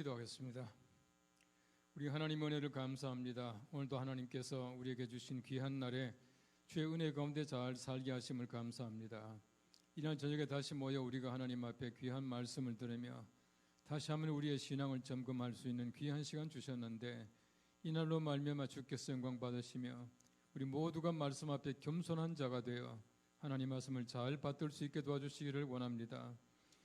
기도하겠습니다. 우리 하나님 은혜를 감사합니다. 오늘도 하나님께서 우리에게 주신 귀한 날에 주의 은혜 가운데 잘 살게 하심을 감사합니다. 이날 저녁에 다시 모여 우리가 하나님 앞에 귀한 말씀을 들으며 다시 한번 우리의 신앙을 점검할 수 있는 귀한 시간 주셨는데, 이날로 말미암아 주께서 영광 받으시며 우리 모두가 말씀 앞에 겸손한 자가 되어 하나님 말씀을 잘 받들 수 있게 도와주시기를 원합니다.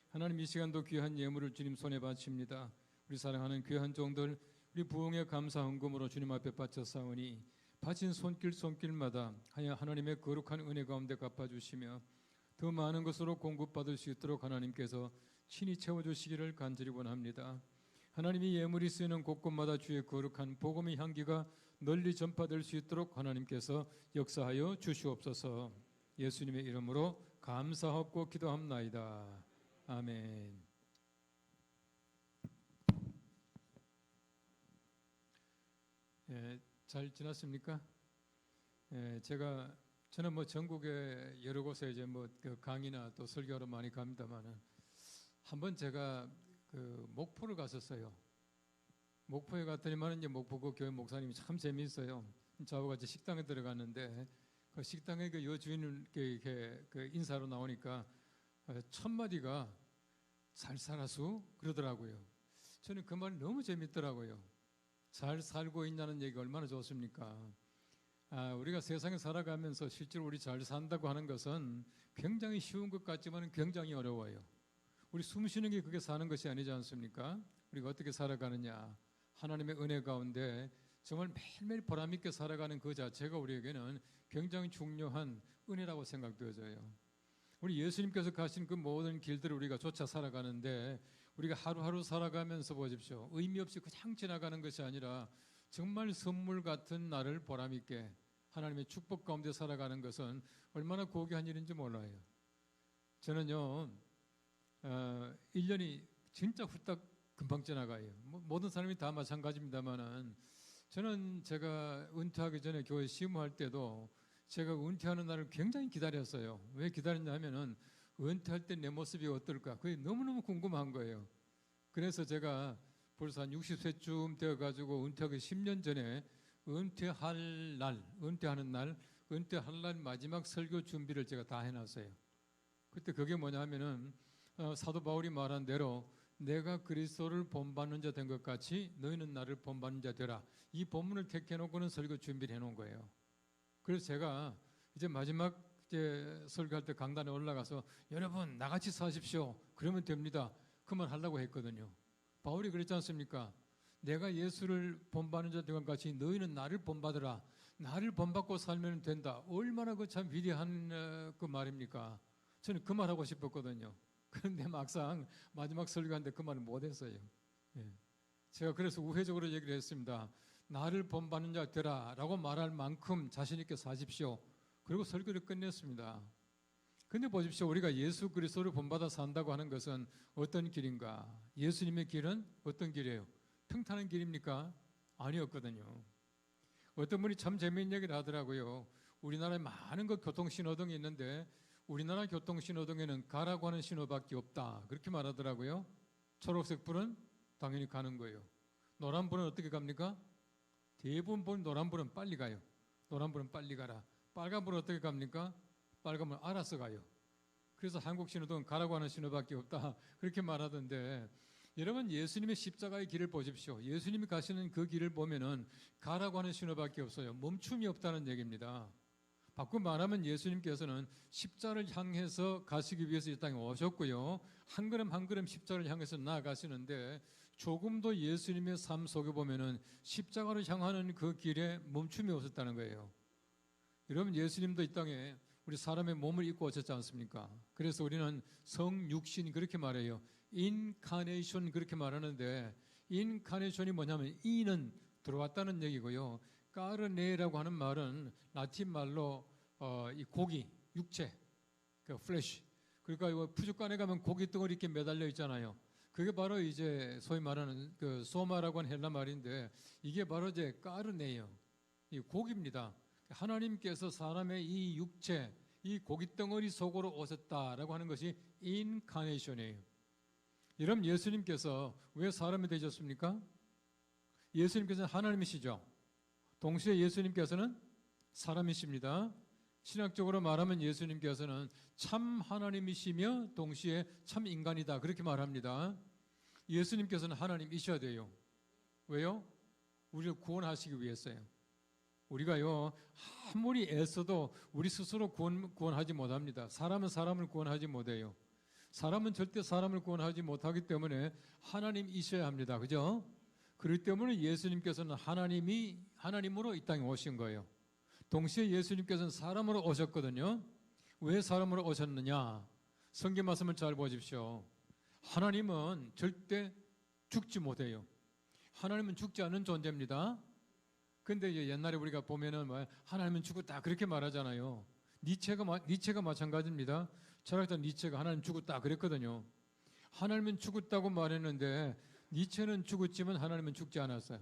하나님, 이 시간도 귀한 예물을 주님 손에 바칩니다. 우리 사랑하는 귀한 종들, 우리 부흥의 감사 헌금으로 주님 앞에 바쳤사오니 바친 손길마다 하나님의 거룩한 은혜 가운데 갚아주시며 더 많은 것으로 공급받을 수 있도록 하나님께서 친히 채워주시기를 간절히 원합니다. 하나님이 예물이 쓰이는 곳곳마다 주의 거룩한 복음의 향기가 널리 전파될 수 있도록 하나님께서 역사하여 주시옵소서. 예수님의 이름으로 감사하옵고 기도합나이다. 아멘. 잘 지났습니까? 저는 전국에 여러 곳에 이제 그 강의나 또 설교하러 많이 갑니다만은, 한번 제가 그 목포를 갔었어요. 목포에 갔더니만 이제 목포 그 교회 목사님이 참 재미있어요. 저하고 같이 식당에 들어갔는데 그 식당에 그 여주인을 그 인사로 나오니까 첫 마디가 잘 살아수 그러더라고요. 저는 그 말이 너무 재밌더라고요. 잘 살고 있냐는 얘기가 얼마나 좋습니까? 우리가 세상에 살아가면서 실제로 우리 잘 산다고 하는 것은 굉장히 쉬운 것 같지만 굉장히 어려워요. 우리 숨 쉬는 게 그게 사는 것이 아니지 않습니까? 우리가 어떻게 살아가느냐, 하나님의 은혜 가운데 정말 매일매일 보람있게 살아가는 그 자체가 우리에게는 굉장히 중요한 은혜라고 생각되어져요. 우리 예수님께서 가신 그 모든 길들을 우리가 쫓아 살아가는데, 우리가 하루하루 살아가면서 보십시오, 의미 없이 그냥 지나가는 것이 아니라 정말 선물 같은 나를 보람있게 하나님의 축복 가운데 살아가는 것은 얼마나 고귀한 일인지 몰라요. 저는요 1년이 진짜 후딱 금방 지나가요. 모든 사람이 다 마찬가지입니다만은, 저는 제가 은퇴하기 전에 교회 시무할 때도 제가 은퇴하는 날을 굉장히 기다렸어요. 왜 기다렸냐면은 은퇴할 때 내 모습이 어떨까, 그게 너무너무 궁금한 거예요. 그래서 제가 벌써 한 60세쯤 되어가지고 은퇴하기 10년 전에 은퇴하는 날 마지막 설교 준비를 제가 다 해놨어요. 그때 그게 뭐냐면은 사도 바울이 말한 대로 내가 그리스도를 본받는 자 된 것 같이 너희는 나를 본받는 자 되라, 이 본문을 택해놓고는 설교 준비를 해놓은 거예요. 그래서 제가 이제 마지막 설교할 때 강단에 올라가서 여러분 나같이 사십시오, 그러면 됩니다, 그 말 하려고 했거든요. 바울이 그랬지 않습니까? 내가 예수를 본받는 자 된 것 같이 너희는 나를 본받으라, 나를 본받고 살면 된다. 얼마나 그 참 위대한 그 말입니까? 저는 그 말 하고 싶었거든요. 그런데 막상 마지막 설교하는데 그 말을 못했어요. 제가 그래서 우회적으로 얘기를 했습니다. 나를 본받는 자 되라 라고 말할 만큼 자신 있게 사십시오. 그리고 설교를 끝냈습니다. 근데 보십시오, 우리가 예수 그리스도를 본받아 산다고 하는 것은 어떤 길인가? 예수님의 길은 어떤 길이에요? 평탄한 길입니까? 아니었거든요. 어떤 분이 참 재미있는 얘기를 하더라고요. 우리나라에 많은 그 교통신호등이 있는데 우리나라 교통신호등에는 가라고 하는 신호밖에 없다, 그렇게 말하더라고요. 초록색 불은 당연히 가는 거예요. 노란 불은 어떻게 갑니까? 대부분 노란 불은 빨리 가요. 노란 불은 빨리 가라. 빨간 불은 어떻게 갑니까? 빨간 불은 알아서 가요. 그래서 한국 신호등은 가라고 하는 신호밖에 없다, 그렇게 말하던데, 여러분 예수님의 십자가의 길을 보십시오. 예수님이 가시는 그 길을 보면은 가라고 하는 신호밖에 없어요. 멈춤이 없다는 얘기입니다. 바꿔 말하면 예수님께서는 십자를 향해서 가시기 위해서 이 땅에 오셨고요, 한 걸음 한 걸음 십자를 향해서 나아가시는데, 조금도 예수님의 삶 속에 보면은 십자가를 향하는 그 길에 멈춤이 없었다는 거예요. 여러분 예수님도 이 땅에 우리 사람의 몸을 입고 오셨지 않습니까? 그래서 우리는 성육신 그렇게 말해요. 인카네이션 그렇게 말하는데, 인카네이션이 뭐냐면 이는 들어왔다는 얘기고요, 까르네라고 하는 말은 라틴 말로 이 고기, 육체, 그 플래시. 그러니까 이거 푸주간에 가면 고기 덩어리 이렇게 매달려 있잖아요. 그게 바로 이제 소위 말하는 그 소마라고 하는 헬라 말인데, 이게 바로 이제 까르네예요. 이 고기입니다. 하나님께서 사람의 이 육체, 이 고깃덩어리 속으로 오셨다라고 하는 것이 인카네이션이에요. 여러분 예수님께서 왜 사람이 되셨습니까? 예수님께서는 하나님이시죠. 동시에 예수님께서는 사람이십니다. 신학적으로 말하면 예수님께서는 참 하나님이시며 동시에 참 인간이다. 그렇게 말합니다. 예수님께서는 하나님이셔야 돼요. 왜요? 우리를 구원하시기 위해서요. 우리가요, 아무리 애써도 우리 스스로 구원하지 못합니다. 사람은 사람을 구원하지 못해요. 사람은 절대 사람을 구원하지 못하기 때문에 하나님이셔야 합니다. 그죠? 그렇기 때문에 예수님께서는 하나님으로 이 땅에 오신 거예요. 동시에 예수님께서는 사람으로 오셨거든요. 왜 사람으로 오셨느냐? 성경 말씀을 잘 보십시오. 하나님은 절대 죽지 못해요. 하나님은 죽지 않는 존재입니다. 근데 이제 옛날에 우리가 보면은 하나님은 죽었다 그렇게 말하잖아요. 니체가 마찬가지입니다. 철학자 니체가 하나님 죽었다 그랬거든요. 하나님은 죽었다고 말했는데 니체는 죽었지만 하나님은 죽지 않았어요.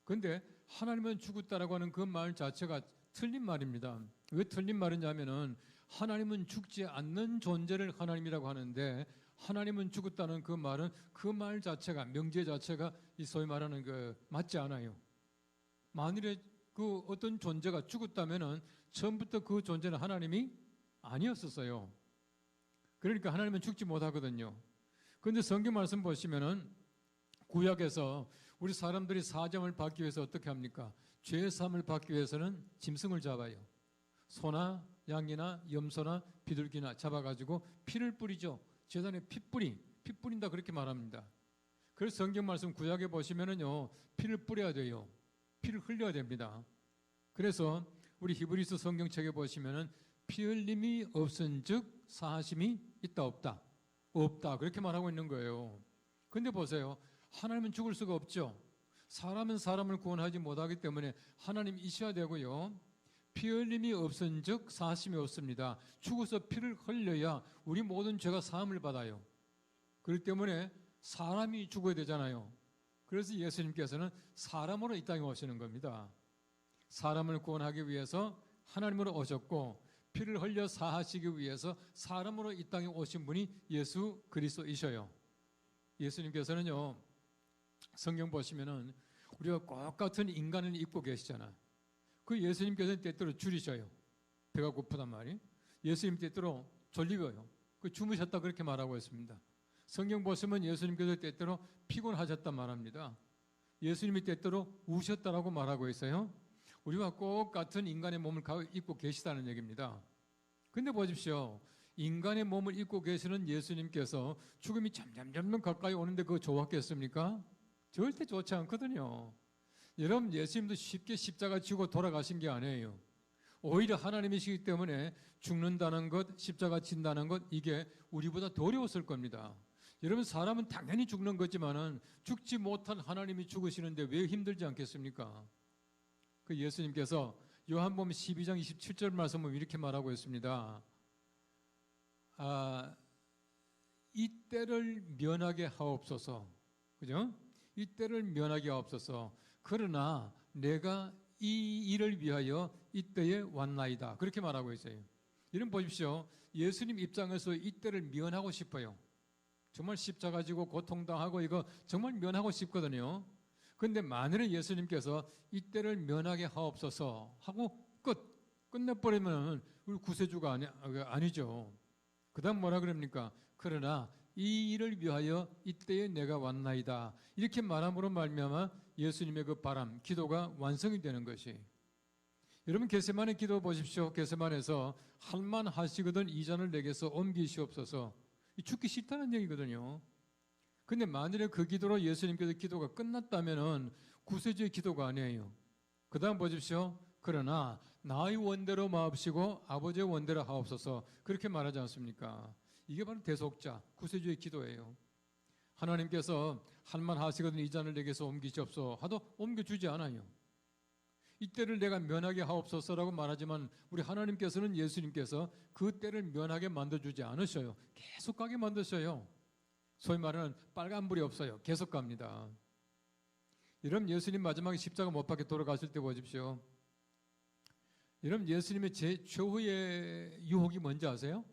근데 하나님은 죽었다라고 하는 그 말 자체가 틀린 말입니다. 왜 틀린 말이냐면은 하나님은 죽지 않는 존재를 하나님이라고 하는데 하나님은 죽었다는 그 말은 그 말 자체가 명제 자체가 이 소위 말하는 그 맞지 않아요. 만일에 그 어떤 존재가 죽었다면은 처음부터 그 존재는 하나님이 아니었었어요. 그러니까 하나님은 죽지 못하거든요. 그런데 성경 말씀 보시면은 구약에서 우리 사람들이 사점을 받기 위해서 어떻게 합니까? 죄 사함을 받기 위해서는 짐승을 잡아요. 소나 양이나 염소나 비둘기나 잡아가지고 피를 뿌리죠. 제단에 피 뿌린다 그렇게 말합니다. 그래서 성경 말씀 구약에 보시면은요, 피를 뿌려야 돼요. 피를 흘려야 됩니다. 그래서 우리 히브리서 성경책에 보시면은 피 흘림이 없은즉 사하심이 있다 없다? 없다 그렇게 말하고 있는 거예요. 근데 보세요. 하나님은 죽을 수가 없죠. 사람은 사람을 구원하지 못하기 때문에 하나님이셔야 되고요. 피 흘림이 없은즉 사하심이 없습니다. 죽어서 피를 흘려야 우리 모든 죄가 사함을 받아요. 그렇기 때문에 사람이 죽어야 되잖아요. 그래서 예수님께서는 사람으로 이 땅에 오시는 겁니다. 사람을 구원하기 위해서 하나님으로 오셨고 피를 흘려 사하시기 위해서 사람으로 이 땅에 오신 분이 예수 그리스도이셔요. 예수님께서는요, 성경 보시면은 우리가 똑같은 인간을 입고 계시잖아요. 그 예수님께서는 때때로 줄이셔요. 배가 고프단 말이에요. 예수님 때때로 졸리고요. 그 주무셨다 그렇게 말하고 있습니다. 성경 보시면 예수님께서 때때로 피곤하셨단 말합니다. 예수님이 때때로 우셨다라고 말하고 있어요. 우리와 똑같은 인간의 몸을 입고 계시다는 얘기입니다. 근데 보십시오. 인간의 몸을 입고 계시는 예수님께서 죽음이 점점 가까이 오는데 그거 좋았겠습니까? 절대 좋지 않거든요. 여러분, 예수님도 쉽게 십자가 지고 돌아가신 게 아니에요. 오히려 하나님이시기 때문에 죽는다는 것, 십자가 진다는 것, 이게 우리보다 더 어려웠을 겁니다. 여러분, 사람은 당연히 죽는 거지만은 죽지 못한 하나님이 죽으시는데 왜 힘들지 않겠습니까? 그 예수님께서 요한복음 12장 27절 말씀을 이렇게 말하고 있습니다. 이 때를 면하게 하옵소서. 그죠? 이 때를 면하게 하옵소서. 그러나 내가 이 일을 위하여 이 때에 왔나이다. 그렇게 말하고 있어요. 여러분 보십시오. 예수님 입장에서 이 때를 면하고 싶어요. 정말 십자가 지고 고통당하고 이거 정말 면하고 싶거든요. 그런데 만일에 예수님께서 이 때를 면하게 하옵소서 하고 끝내버리면 우리 구세주가 아니죠. 그 다음 뭐라 그럽니까? 그러나 이 일을 위하여 이때에 내가 왔나이다. 이렇게 말함으로 말미암아 예수님의 그 바람, 기도가 완성이 되는 것이. 여러분 겟세마네 기도 보십시오. 겟세마네에서 할만하시거든 이 잔을 내게서 옮기시옵소서. 죽기 싫다는 얘기거든요. 근데 만일에 그 기도로 예수님께서 기도가 끝났다면은 구세주의 기도가 아니에요. 그 다음 보십시오. 그러나 나의 원대로 마옵시고 아버지의 원대로 하옵소서. 그렇게 말하지 않습니까? 이게 바로 대속자, 구세주의 기도예요. 하나님께서 할만하시거든 이 잔을 내게서 옮기시옵소서 하도 옮겨주지 않아요. 이때를 내가 면하게 하옵소서라고 말하지만 우리 하나님께서는 예수님께서 그 때를 면하게 만들어주지 않으셔요. 계속 가게 만드셔요. 소위 말하는 빨간불이 없어요. 계속 갑니다. 여러분 예수님 마지막에 십자가 못 박혀 돌아가실 때 보십시오. 여러분 예수님의 최후의 유혹이 뭔지 아세요?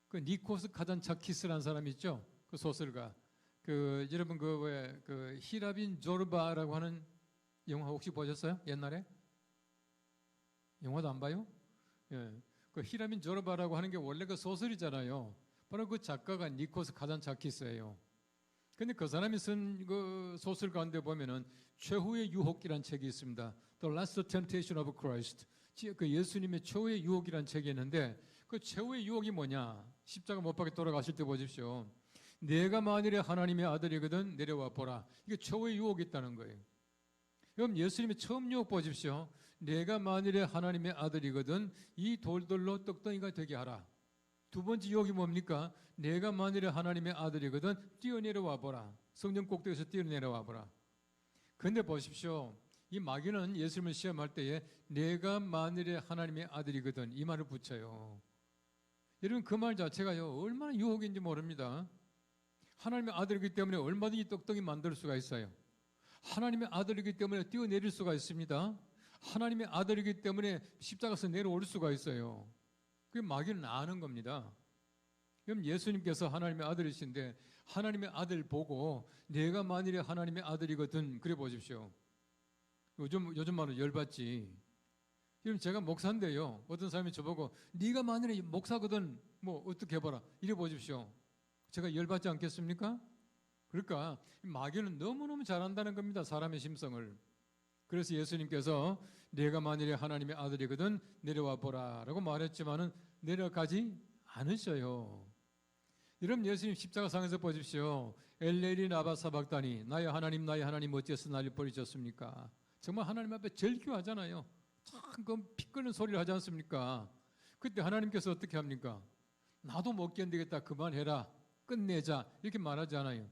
그 니코스 카잔차키스라는 사람이 있죠. 그 소설가. 여러분 그 히라빈 조르바라고 하는 영화 혹시 보셨어요? 옛날에? 영화도 안 봐요? 예. 그 히라빈 조르바라고 하는 게 원래 그 소설이잖아요. 바로 그 작가가 니코스 카잔차키스예요. 근데 그 사람이 쓴 그 소설 가운데 보면은 최후의 유혹이라는 책이 있습니다. The Last Temptation of Christ. 그 예수님의 최후의 유혹이라는 책이 있는데 그 최후의 유혹이 뭐냐? 십자가 못 박혀 돌아가실 때 보십시오. 내가 만일에 하나님의 아들이거든 내려와 보라. 이게 최후의 유혹이 있다는 거예요. 그럼 예수님의 처음 유혹 보십시오. 내가 만일에 하나님의 아들이거든 이 돌들로 떡덩이가 되게 하라. 두 번째 유혹이 뭡니까? 내가 만일에 하나님의 아들이거든 뛰어내려와 보라. 성전 꼭대기에서 뛰어내려와 보라. 그런데 보십시오. 이 마귀는 예수님을 시험할 때에 내가 만일에 하나님의 아들이거든 이 말을 붙여요. 여러분 그 말 자체가요 얼마나 유혹인지 모릅니다. 하나님의 아들이기 때문에 얼마든지 떡덩이 만들 수가 있어요. 하나님의 아들이기 때문에 뛰어내릴 수가 있습니다. 하나님의 아들이기 때문에 십자가에서 내려올 수가 있어요. 그게 마귀는 아는 겁니다. 그럼 예수님께서 하나님의 아들이신데 하나님의 아들 보고 내가 만일에 하나님의 아들이거든 그래 보십시오. 요즘 말로 열받지. 그럼 제가 목사인데요. 어떤 사람이 저보고 네가 만일에 목사거든 뭐 어떻게 해봐라 이래 보십시오. 제가 열받지 않겠습니까? 그러니까 마귀는 너무너무 잘한다는 겁니다. 사람의 심성을. 그래서 예수님께서 내가 만일에 하나님의 아들이거든 내려와 보라 라고 말했지만은 내려가지 않으셔요. 여러분 예수님 십자가상에서 보십시오. 엘레리 나바 사박다니 나의 하나님 어찌해서 나를 버리셨습니까? 정말 하나님 앞에 절규하잖아요. 참 피 끓는 소리를 하지 않습니까? 그때 하나님께서 어떻게 합니까? 나도 못 견디겠다 그만해라 끝내자 이렇게 말하지 않아요.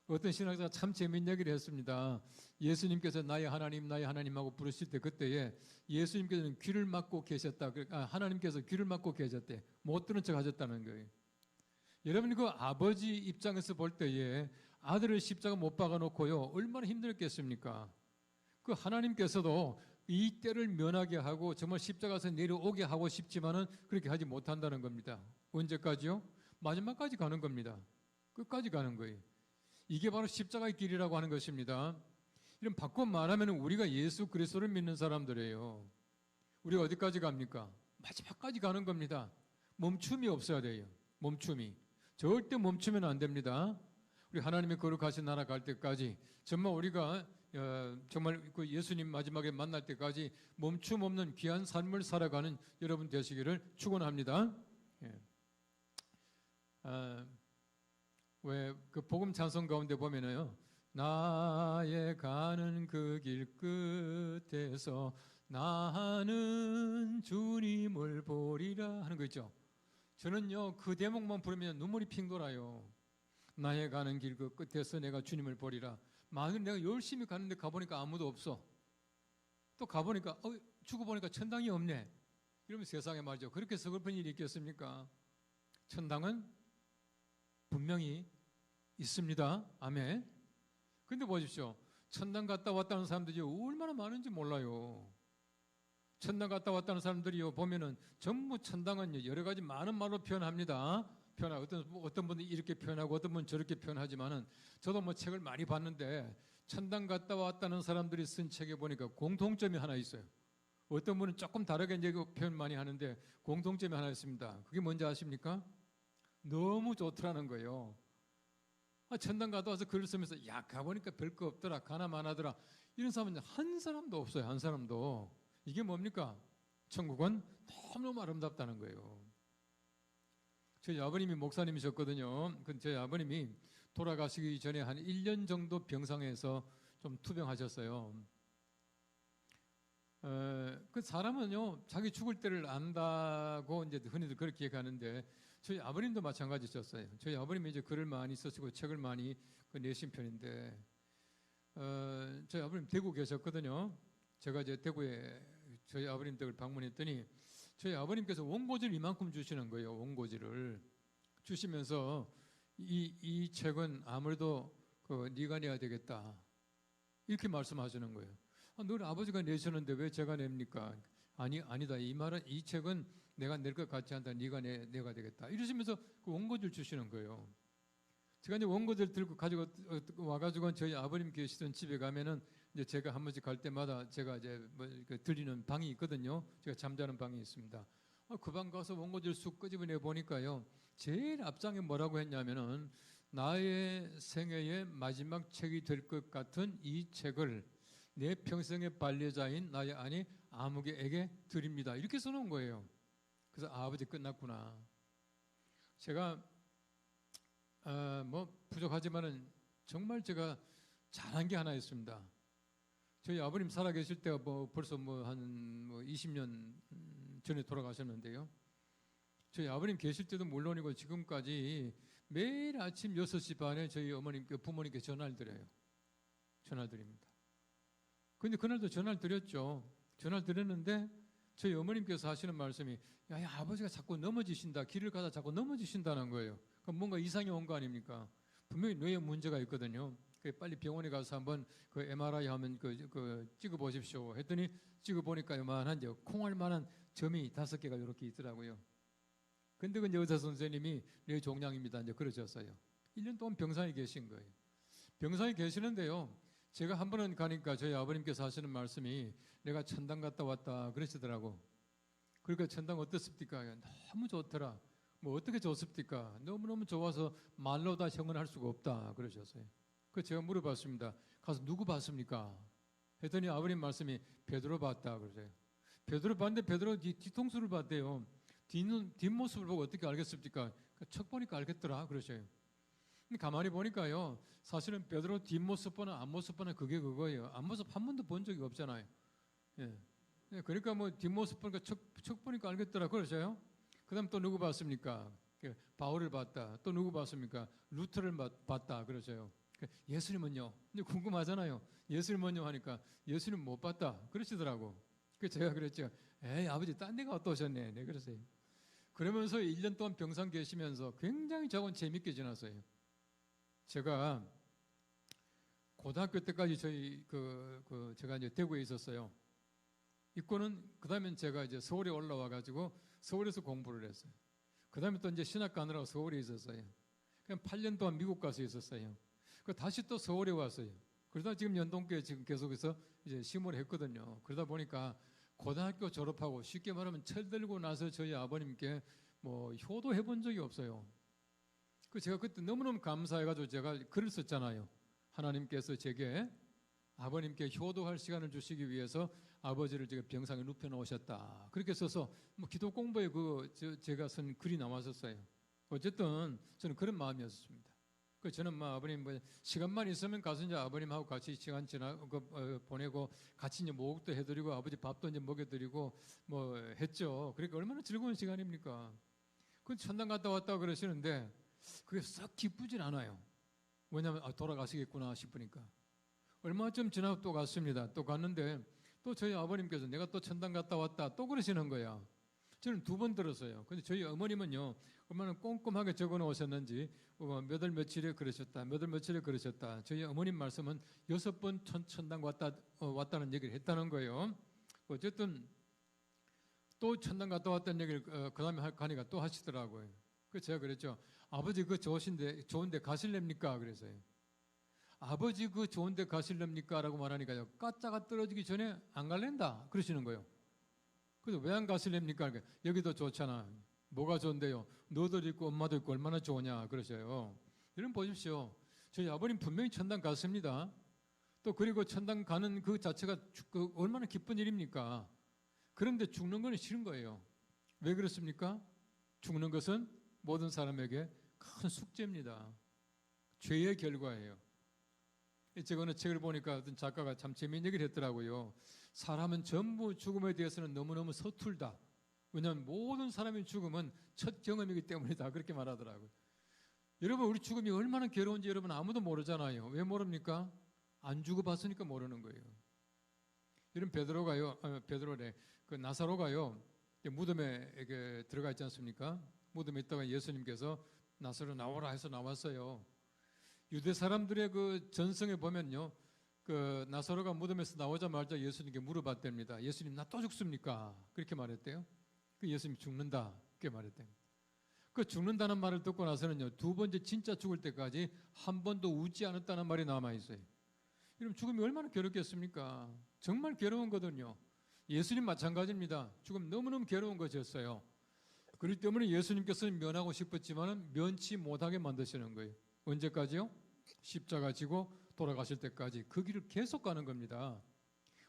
어떤 신학자가 참 재미있는 얘기를 했습니다. 예수님께서 나의 하나님하고 부르실 때 그때에 예수님께서는 귀를 막고 계셨다. 하나님께서 귀를 막고 계셨대. 못 들은 척 하셨다는 거예요. 여러분 그 아버지 입장에서 볼 때에 아들을 십자가 못 박아놓고요 얼마나 힘들었겠습니까? 그 하나님께서도 이 때를 면하게 하고 정말 십자가에서 내려오게 하고 싶지만은 그렇게 하지 못한다는 겁니다. 언제까지요? 마지막까지 가는 겁니다. 끝까지 가는 거예요. 이게 바로 십자가의 길이라고 하는 것입니다. 이런 바꿔 말하면 우리가 예수 그리스도를 믿는 사람들이에요. 우리가 어디까지 갑니까? 마지막까지 가는 겁니다. 멈춤이 없어야 돼요. 멈춤이. 절대 멈추면 안 됩니다. 우리 하나님의 거룩하신 나라 갈 때까지 정말 우리가 정말 그 예수님 마지막에 만날 때까지 멈춤 없는 귀한 삶을 살아가는 여러분 되시기를 축원합니다. 왜 그 복음 찬송 가운데 보면은요 나의 가는 그 길 끝에서 나는 주님을 보리라 하는 거 있죠. 저는요 그 대목만 부르면 눈물이 핑 돌아요. 나의 가는 길 그 끝에서 내가 주님을 보리라. 만일 내가 열심히 가는데 가보니까 아무도 없어. 또 가보니까 죽어보니까 천당이 없네. 이러면 세상에 말이죠. 그렇게 서글픈 일이 있겠습니까? 천당은 분명히 있습니다. 아멘. 근데 보십시오. 천당 갔다 왔다는 사람들이 얼마나 많은지 몰라요. 천당 갔다 왔다는 사람들이요 보면은 전부 천당은 여러 가지 많은 말로 표현합니다. 어떤 분은 이렇게 표현하고 어떤 분은 저렇게 표현하지만은 저도 뭐 책을 많이 봤는데 천당 갔다 왔다는 사람들이 쓴 책에 보니까 공통점이 하나 있어요. 어떤 분은 조금 다르게 이제 그 표현 많이 하는데 공통점이 하나 있습니다. 그게 뭔지 아십니까? 너무 좋더라는 거예요. 천당 갔다 와서 글을 쓰면서 야 가보니까 별거 없더라 가나 마나더라 이런 사람은 한 사람도 없어요. 한 사람도. 이게 뭡니까? 천국은 너무너무 아름답다는 거예요. 저희 아버님이 목사님이셨거든요. 저희 아버님이 돌아가시기 전에 한 1년 정도 병상에서 좀 투병하셨어요. 그 사람은요 자기 죽을 때를 안다고 이제 흔히들 그렇게 얘기하는데 저희 아버님도 마찬가지셨어요. 저희 아버님이 이제 글을 많이 쓰시고 책을 많이 내신 편인데 저희 아버님 대구 계셨거든요. 제가 이제 대구에 저희 아버님 댁을 방문했더니 저희 아버님께서 원고지를 이만큼 주시는 거예요. 원고지를 주시면서 이 책은 아무래도 네가 내야 되겠다 이렇게 말씀하시는 거예요. 늘 아버지가 내셨는데 왜 제가 냅니까? 아니다. 이 책은 내가 낼 것 같지 않다. 네가 내가 되겠다. 이러시면서 그 원고지를 주시는 거예요. 제가 이제 원고들 들고 가지고 와가지고 저희 아버님 계시던 집에 가면은 이제 제가 한 번씩 갈 때마다 제가 이제 들리는 방이 있거든요. 제가 잠자는 방이 있습니다. 그 방 가서 원고들 쑥 끄집어내 보니까요. 제일 앞장에 뭐라고 했냐면은 나의 생애의 마지막 책이 될 것 같은 이 책을 내 평생의 반려자인 나의 아내 아무개에게 드립니다. 이렇게 써놓은 거예요. 그래서 아버지 끝났구나. 제가 뭐 부족하지만은 정말 제가 잘한 게 하나 있습니다. 저희 아버님 살아계실 때가 뭐 벌써 한 20년 전에 돌아가셨는데요. 저희 아버님 계실 때도 물론이고 지금까지 매일 아침 6시 반에 저희 부모님께 전화를 드려요. 전화를 드립니다. 근데 그날도 전화를 드렸죠. 전화를 드렸는데 저희 어머님께서 하시는 말씀이 야, 아버지가 자꾸 넘어지신다. 길을 가다 자꾸 넘어지신다는 거예요. 그럼 뭔가 이상이 온 거 아닙니까? 분명히 뇌에 문제가 있거든요. 빨리 병원에 가서 한번 그 MRI 하면 찍어 보십시오. 했더니 찍어 보니까 요만한 콩알 만한 점이 5개가 이렇게 있더라고요. 근데 그 의사 선생님이 뇌 종양입니다. 이제 그러셨어요. 1년 동안 병상에 계신 거예요. 병상에 계시는데요. 제가 한 번은 가니까 저희 아버님께서 하시는 말씀이 내가 천당 갔다 왔다 그러시더라고. 그러니까 천당 어떻습니까? 너무 좋더라. 뭐 어떻게 좋습니까? 너무너무 좋아서 말로 다 형언할 수가 없다 그러셨어요. 그래서 제가 물어봤습니다. 가서 누구 봤습니까? 했더니 아버님 말씀이 베드로 봤다 그러세요. 베드로 봤는데 베드로 뒤통수를 봤대요. 뒷모습을 보고 어떻게 알겠습니까? 척 보니까 알겠더라 그러셔요. 근데 가만히 보니까요. 사실은 베드로 뒷모습 보나 앞모습 보나 그게 그거예요. 앞모습 한 번도 본 적이 없잖아요. 예. 그러니까 뭐 뒷모습 보니까 척 보니까 알겠더라 그러셔요. 그 다음 또 누구 봤습니까? 바울을 봤다. 또 누구 봤습니까? 루터를 봤다 그러셔요. 예수님은요? 이제 궁금하잖아요. 예수님은요 하니까 예수님 못 봤다 그러시더라고. 그래서 제가 그랬죠. 에이 아버지 딴 데가 어떠셨네. 네 그러세요. 그러면서 1년 동안 병상 계시면서 굉장히 저건 재밌게 지났어요. 제가 고등학교 때까지 저희 제가 이제 대구에 있었어요. 있고는 그다음에 제가 이제 서울에 올라와 가지고 서울에서 공부를 했어요. 그다음에 또 이제 신학 가느라고 서울에 있었어요. 그냥 8년 동안 미국 가서 있었어요. 그 다시 또 서울에 왔어요. 그러다 지금 연동교에 지금 계속해서 이제 심호를 했거든요. 그러다 보니까 고등학교 졸업하고 쉽게 말하면 철 들고 나서 저희 아버님께 뭐 효도해 본 적이 없어요. 그 제가 그때 너무너무 감사해가지고 제가 글을 썼잖아요. 하나님께서 제게 아버님께 효도할 시간을 주시기 위해서 아버지를 제가 병상에 눕혀 놓으셨다. 그렇게 써서 뭐 기도 공부에 제가 쓴 글이 나왔었어요. 어쨌든 저는 그런 마음이었습니다. 그 저는 뭐 아버님 뭐 시간만 있으면 가서 이제 아버님하고 같이 시간 보내고 같이 이제 목욕도 해드리고 아버지 밥도 이제 먹여드리고 뭐 했죠. 그러니까 얼마나 즐거운 시간입니까? 그 천당 갔다 왔다 그러시는데 그게 썩 기쁘진 않아요. 왜냐하면 돌아가시겠구나 싶으니까. 얼마 좀 지나고 또 갔습니다. 또 갔는데 또 저희 아버님께서 내가 또 천당 갔다 왔다 또 그러시는 거야. 저는 2번 들었어요. 근데 저희 어머님은요 얼마나 꼼꼼하게 적어 놓으셨는지 몇 월 며칠에 그러셨다, 몇 월 며칠에 그러셨다. 저희 어머님 말씀은 6번 천당 왔다는 얘기를 했다는 거예요. 어쨌든 또 천당 갔다 왔다는 얘기를 그 다음에 가니까 또 하시더라고요. 그래서 제가 그랬죠. 아버지 그 좋은데 가실랍니까? 그래서요. 아버지 그 좋은데 가실랍니까? 라고 말하니까요. 까짜가 떨어지기 전에 안 갈랜다 그러시는 거예요. 그래서 왜 안 가실랍니까? 그러니까 여기도 좋잖아. 뭐가 좋은데요? 너도 있고 엄마도 있고 얼마나 좋으냐 그러셔요. 여러분 보십시오. 저희 아버님 분명히 천당 갔습니다. 또 그리고 천당 가는 그 자체가 얼마나 기쁜 일입니까? 그런데 죽는 건 싫은 거예요. 왜 그렇습니까? 죽는 것은 모든 사람에게 큰 숙제입니다. 죄의 결과예요. 제가 어느 책을 보니까 어떤 작가가 참 재미있는 얘기를 했더라고요. 사람은 전부 죽음에 대해서는 너무너무 서툴다. 왜냐하면 모든 사람의 죽음은 첫 경험이기 때문이다. 그렇게 말하더라고요. 여러분 우리 죽음이 얼마나 괴로운지 여러분 아무도 모르잖아요. 왜 모릅니까? 안 죽어봤으니까 모르는 거예요. 여러분 베드로래. 그 나사로가요. 무덤에 이렇게 들어가 있지 않습니까? 무덤에 있다가 예수님께서 나사로 나오라 해서 나왔어요. 유대 사람들의 그 전성에 보면요. 그 나사로가 무덤에서 나오자마자 예수님께 물어봤답니다. 예수님 나 또 죽습니까? 그렇게 말했대요. 그 예수님 죽는다. 그렇게 말했대요. 그 죽는다는 말을 듣고 나서는요, 두 번째 진짜 죽을 때까지 한 번도 웃지 않았다는 말이 남아있어요. 여러분, 죽음이 얼마나 괴롭겠습니까? 정말 괴로운 거거든요. 예수님 마찬가지입니다. 죽음 너무너무 괴로운 것이었어요. 그렇기 때문에 예수님께서는 면하고 싶었지만 면치 못하게 만드시는 거예요. 언제까지요? 십자가 지고 돌아가실 때까지 그 길을 계속 가는 겁니다.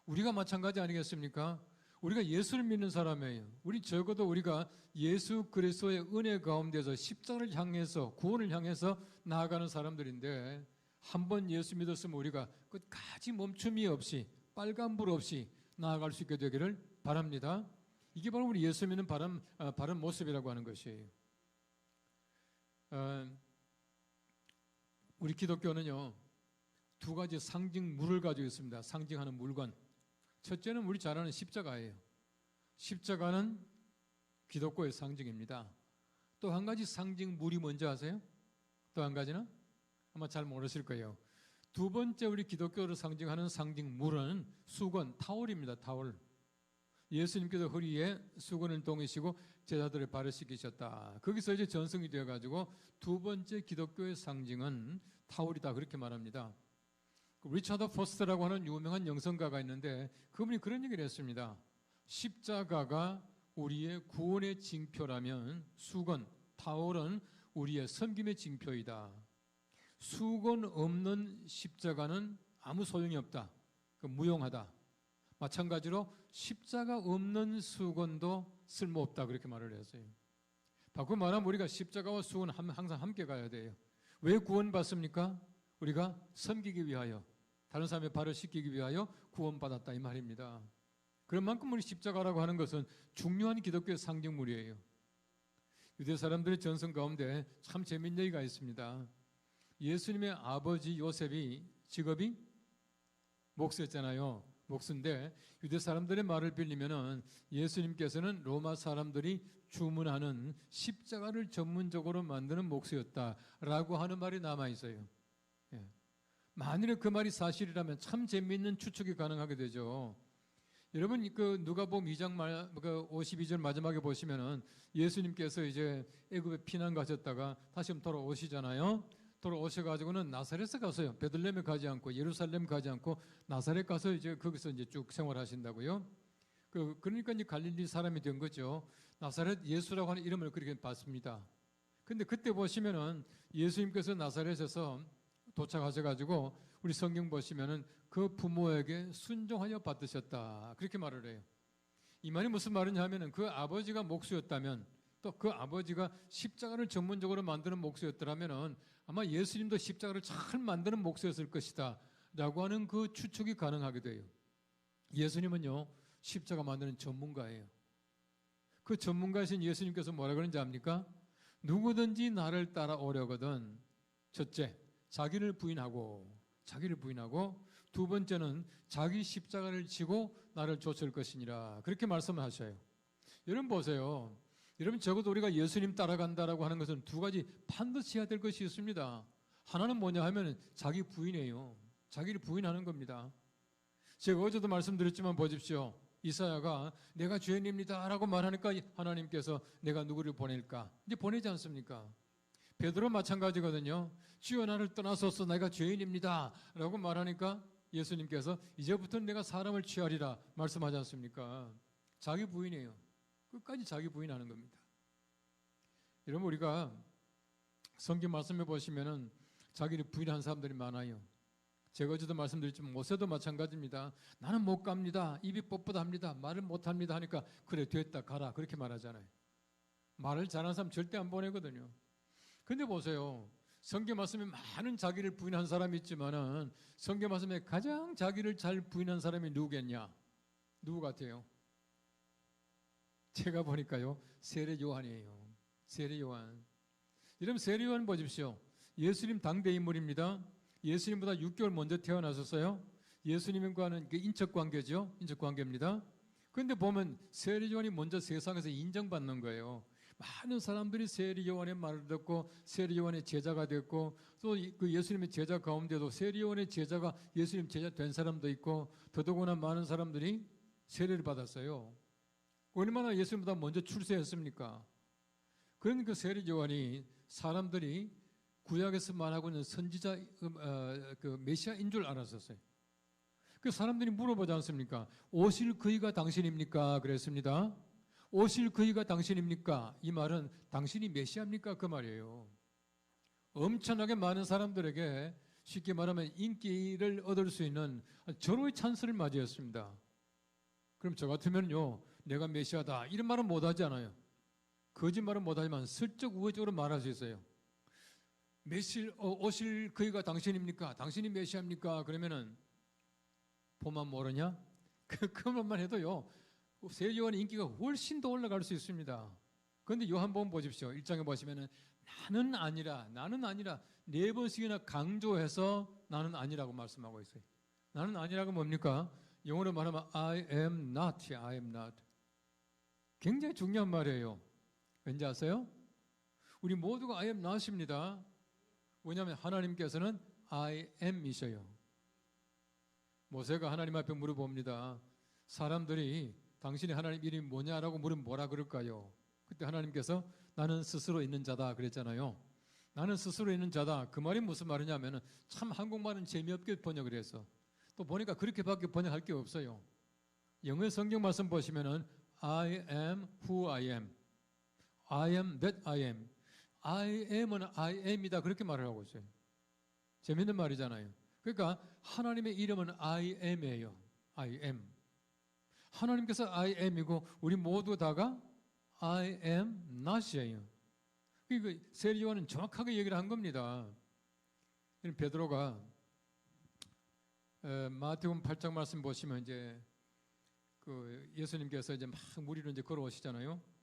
우리가 마찬가지 아니겠습니까? 우리가 예수를 믿는 사람이에요. 우리 적어도 우리가 예수 그리스도의 은혜 가운데서 십자가를 향해서 구원을 향해서 나아가는 사람들인데 한 번 예수 믿었으면 우리가 끝까지 멈춤이 없이 빨간불 없이 나아갈 수 있게 되기를 바랍니다. 이게 바로 우리 예수 믿는 바른 모습이라고 하는 것이에요. 우리 기독교는요, 두 가지 상징물을 가지고 있습니다. 상징하는 물건. 첫째는 우리 잘 아는 십자가예요. 십자가는 기독교의 상징입니다. 또 한 가지 상징물이 뭔지 아세요? 또 한 가지는 아마 잘 모르실 거예요. 두 번째 우리 기독교를 상징하는 상징물은 수건, 타올입니다. 타올. 예수님께서 허리에 수건을 동이시고 제자들을 발을 씻기셨다. 거기서 이제 전승이 되어가지고 두 번째 기독교의 상징은 타올이다, 그렇게 말합니다. 리차드 포스터라고 하는 유명한 영성가가 있는데 그분이 그런 얘기를 했습니다. 십자가가 우리의 구원의 징표라면 수건, 타올은 우리의 섬김의 징표이다. 수건 없는 십자가는 아무 소용이 없다. 무용하다. 마찬가지로 십자가 없는 수건도 쓸모없다, 그렇게 말을 했어요. 바꿔 말하면 우리가 십자가와 수건 항상 함께 가야 돼요. 왜 구원받습니까? 우리가 섬기기 위하여, 다른 사람의 발을 씻기기 위하여 구원받았다, 이 말입니다. 그런 만큼 우리 십자가라고 하는 것은 중요한 기독교의 상징물이에요. 유대 사람들의 전승 가운데 참 재미있는 얘기가 있습니다. 예수님의 아버지 요셉이 직업이 목수였잖아요. 목수인데 유대 사람들의 말을 빌리면은 예수님께서는 로마 사람들이 주문하는 십자가를 전문적으로 만드는 목수였다라고 하는 말이 남아 있어요. 예. 만일에 그 말이 사실이라면 참 재미있는 추측이 가능하게 되죠. 여러분, 그 누가복음 2장 52절 마지막에 보시면은 예수님께서 이제 애굽에 피난 가셨다가 다시 돌아오시잖아요. 돌아오셔가지고는 나사렛에 가서요. 베들레헴에 가지 않고 예루살렘 가지 않고 나사렛 가서 이제 거기서 이제 쭉 생활하신다고요. 그러니까 이제 갈릴리 사람이 된 거죠. 나사렛 예수라고 하는 이름을 그렇게 받습니다. 근데 그때 보시면은 예수님께서 나사렛에서 도착하셔가지고 우리 성경 보시면은 그 부모에게 순종하여 받으셨다, 그렇게 말을 해요. 이 말이 무슨 말이냐 하면은 그 아버지가 목수였다면 또 그 아버지가 십자가를 전문적으로 만드는 목수였더라면은 아마 예수님도 십자가를 잘 만드는 목수였을 것이다 라고 하는 그 추측이 가능하게 돼요. 예수님은요, 십자가 만드는 전문가예요. 그 전문가이신 예수님께서 뭐라 그러는지 압니까? 누구든지 나를 따라오려거든 첫째, 자기를 부인하고 두 번째는 자기 십자가를 지고 나를 쫓을 것이니라, 그렇게 말씀을 하셔요. 여러분 보세요. 여러분, 적어도 우리가 예수님 따라간다라고 하는 것은 두 가지 반드시 해야 될 것이 있습니다. 하나는 뭐냐 하면 자기 부인이에요. 자기를 부인하는 겁니다. 제가 어제도 말씀드렸지만 보십시오. 이사야가 내가 죄인입니다 라고 말하니까 하나님께서 내가 누구를 보낼까? 이제 보내지 않습니까? 베드로 마찬가지거든요. 주여 나를 떠나소서, 내가 죄인입니다 라고 말하니까 예수님께서 이제부터는 내가 사람을 취하리라 말씀하지 않습니까? 자기 부인이에요. 끝까지 자기 부인하는 겁니다. 여러분, 우리가 성경 말씀해 보시면은 자기를 부인한 사람들이 많아요. 제가 어제도 말씀드렸지만 모세도 마찬가지입니다. 나는 못 갑니다. 입이 뻣뻣합니다. 말을 못합니다 하니까 그래 됐다 가라, 그렇게 말하잖아요. 말을 잘하는 사람 절대 안 보내거든요. 근데 보세요. 성경 말씀에 많은 자기를 부인한 사람이 있지만은 성경 말씀에 가장 자기를 잘 부인한 사람이 누구겠냐? 누구 같아요? 제가 보니까요, 세례 요한이에요. 세례 요한. 여러분, 세례 요한 보십시오. 예수님 당대 인물입니다. 예수님보다 6개월 먼저 태어나셨어요. 예수님과는 인척 관계죠. 인척 관계입니다. 그런데 보면 세례 요한이 먼저 세상에서 인정받는 거예요. 많은 사람들이 세례 요한의 말을 듣고 세례 요한의 제자가 됐고, 또 그 예수님의 제자 가운데도 세례 요한의 제자가 예수님 제자 된 사람도 있고, 더더구나 많은 사람들이 세례를 받았어요. 얼마나 예수님보다 먼저 출세했습니까? 그런 그 세례 요한이 사람들이 구약에서 말하고 있는 선지자 그 메시아인 줄 알았었어요. 그 사람들이 물어보지 않습니까? 오실 그이가 당신입니까? 그랬습니다. 오실 그이가 당신입니까? 이 말은 당신이 메시아입니까? 그 말이에요. 엄청나게 많은 사람들에게 쉽게 말하면 인기를 얻을 수 있는 절호의 찬스를 맞이했습니다. 그럼 저 같으면요, 내가 메시아다 이런 말은 못하지 않아요. 거짓말은 못하지만 슬쩍 우회적으로 말할 수 있어요. 오실 그이가 당신입니까? 당신이 메시아입니까? 그러면은 보만 모르냐? 그것만 해도요, 세례 요한의 인기가 훨씬 더 올라갈 수 있습니다. 그런데 요한복음 보십시오. 1장에 보시면은 나는 아니라 4번씩이나 강조해서 나는 아니라고 말씀하고 있어요. 나는 아니라고 뭡니까? 영어로 말하면 I am not, I am not. 굉장히 중요한 말이에요. 왠지 아세요? 우리 모두가 I am not입니다. 왜냐하면 하나님께서는 I am이셔요. 모세가 하나님 앞에 물어봅니다. 사람들이 당신이 하나님 이름이 뭐냐라고 물으면 뭐라 그럴까요? 그때 하나님께서 나는 스스로 있는 자다 그랬잖아요. 나는 스스로 있는 자다. 그 말이 무슨 말이냐면 참 한국말은 재미없게 번역을 해서 또 보니까 그렇게밖에 번역할 게 없어요. 영어 성경 말씀 보시면은 I am who I am. I am that I am. I am은 I am이다 그렇게 말을 하고 있어요. 재밌는 말이잖아요. 그러니까 하나님의 이름은 I am이에요. I am. 하나님께서 I am이고 우리 모두 다가 I am not이에요. 그러니까 세례 요한은 정확하게 얘기를 한 겁니다. 베드로가 마태복음 8장 말씀 보시면 이제 그 예수님께서 이제 막 무리로 이제 걸어오시잖아요.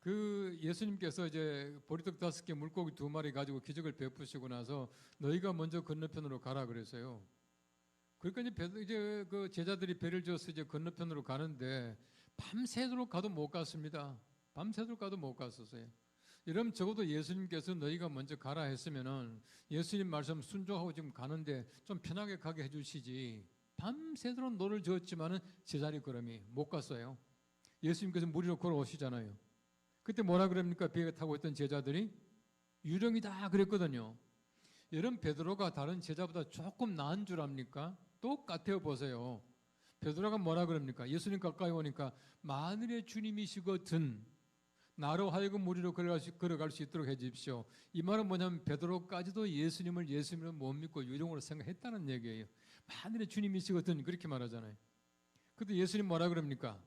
그 예수님께서 이제 보리떡 5개 물고기 2마리 가지고 기적을 베푸시고 나서 너희가 먼저 건너편으로 가라 그랬어요. 그러니까 이제 그 제자들이 배를 지어서 이제 건너편으로 가는데 밤새도록 가도 못 갔습니다. 밤새도록 가도 못 갔었어요. 이러면 적어도 예수님께서 너희가 먼저 가라 했으면은 예수님 말씀 순종하고 지금 가는데 좀 편하게 가게 해주시지. 밤새도록 노를 저었지만은 제자리 걸음이 못 갔어요. 예수님께서 무리로 걸어오시잖아요. 그때 뭐라 그럽니까? 배에 타고 있던 제자들이 유령이다 그랬거든요. 여러분 베드로가 다른 제자보다 조금 나은 줄 압니까? 똑같아요. 보세요. 베드로가 뭐라 그럽니까? 예수님 가까이 오니까 만일의 주님이시거든 나로 하여금 무리로 걸어갈 수 있도록 해주십시오. 이 말은 뭐냐면 베드로까지도 예수님을 못 믿고 유령으로 생각했다는 얘기예요. 만일의 주님이시거든 그렇게 말하잖아요. 그때 예수님 뭐라 그럽니까?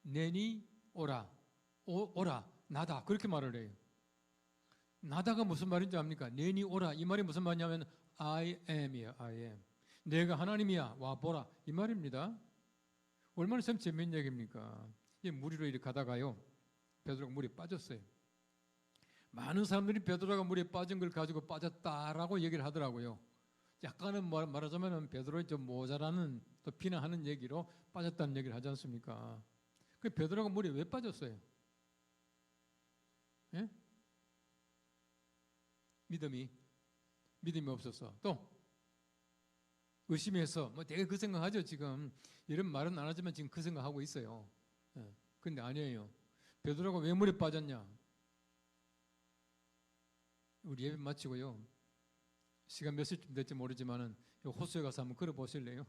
내니 오라. 오라 나다 그렇게 말을 해요. 나다가 무슨 말인지 압니까? 내니 오라 이 말이 무슨 말이냐면 I am이야. I am. 내가 하나님이야. 와 보라 이 말입니다. 얼마나 참 재밌는 얘기입니까? 이 무리로 이렇게 가다가요 베드로가 물에 빠졌어요. 많은 사람들이 베드로가 물에 빠진 걸 가지고 빠졌다라고 얘기를 하더라고요. 약간은 말하자면 베드로의 좀 모자라는 또 비난하는 얘기로 빠졌다는 얘기를 하지 않습니까? 그 베드로가 물에 왜 빠졌어요? 예? 믿음이 없었어. 또 의심해서 뭐 되게 그 생각하죠. 지금 이런 말은 안 하지만 지금 그 생각하고 있어요. 예. 근데 아니에요. 베드로가 왜 물에 빠졌냐? 우리 예배 마치고요. 시간 몇 시쯤 될지 모르지만은 호수에 가서 한번 걸어 보실래요?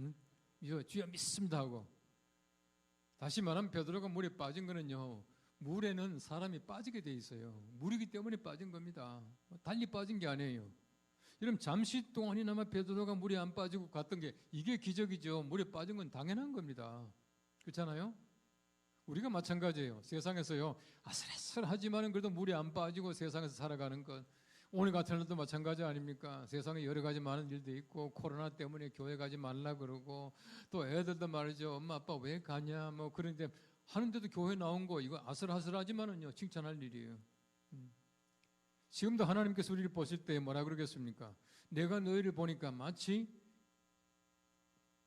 응? 주여 믿습니다 하고. 다시 말하면 베드로가 물에 빠진 거는요. 물에는 사람이 빠지게 돼 있어요. 물이기 때문에 빠진 겁니다. 달리 빠진 게 아니에요. 여러분 잠시 동안이나마 베드로가 물에 안 빠지고 갔던 게 이게 기적이죠. 물에 빠진 건 당연한 겁니다. 그렇잖아요? 우리가 마찬가지예요. 세상에서요 아슬아슬하지만은 그래도 물에 안 빠지고 세상에서 살아가는 것. 오늘 같은 날도 마찬가지 아닙니까? 세상에 여러 가지 많은 일도 있고 코로나 때문에 교회 가지 말라 그러고 또 애들도 말이죠. 엄마 아빠 왜 가냐 뭐 그런데 하는데도 교회 나온 거 이거 아슬아슬하지만은요 칭찬할 일이에요. 지금도 하나님께서 우리를 보실 때 뭐라 그러겠습니까? 내가 너희를 보니까 마치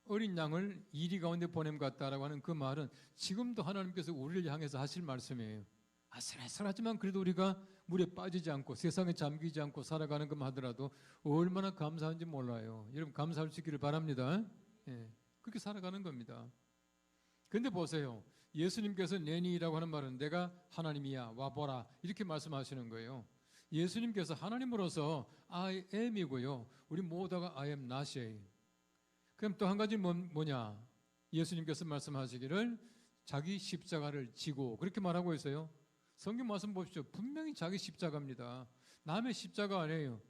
어린 양을 이리 가운데 보냄 같다라고 하는 그 말은 지금도 하나님께서 우리를 향해서 하실 말씀이에요. 아슬아슬하지만 그래도 우리가 물에 빠지지 않고 세상에 잠기지 않고 살아가는 것만 하더라도 얼마나 감사한지 몰라요. 여러분 감사할 수 있기를 바랍니다. 예, 그렇게 살아가는 겁니다. 그런데 보세요. 예수님께서 내니라고 하는 말은 내가 하나님이야 와보라 이렇게 말씀하시는 거예요. 예수님께서 하나님으로서 I am이고요. 우리 모두가 I am not이에요. 그럼 또 한 가지 뭐냐? 예수님께서 말씀하시기를 자기 십자가를 지고 그렇게 말하고 있어요. 성경 말씀 보십시오. 분명히 자기 십자가입니다. 남의 십자가 아니에요.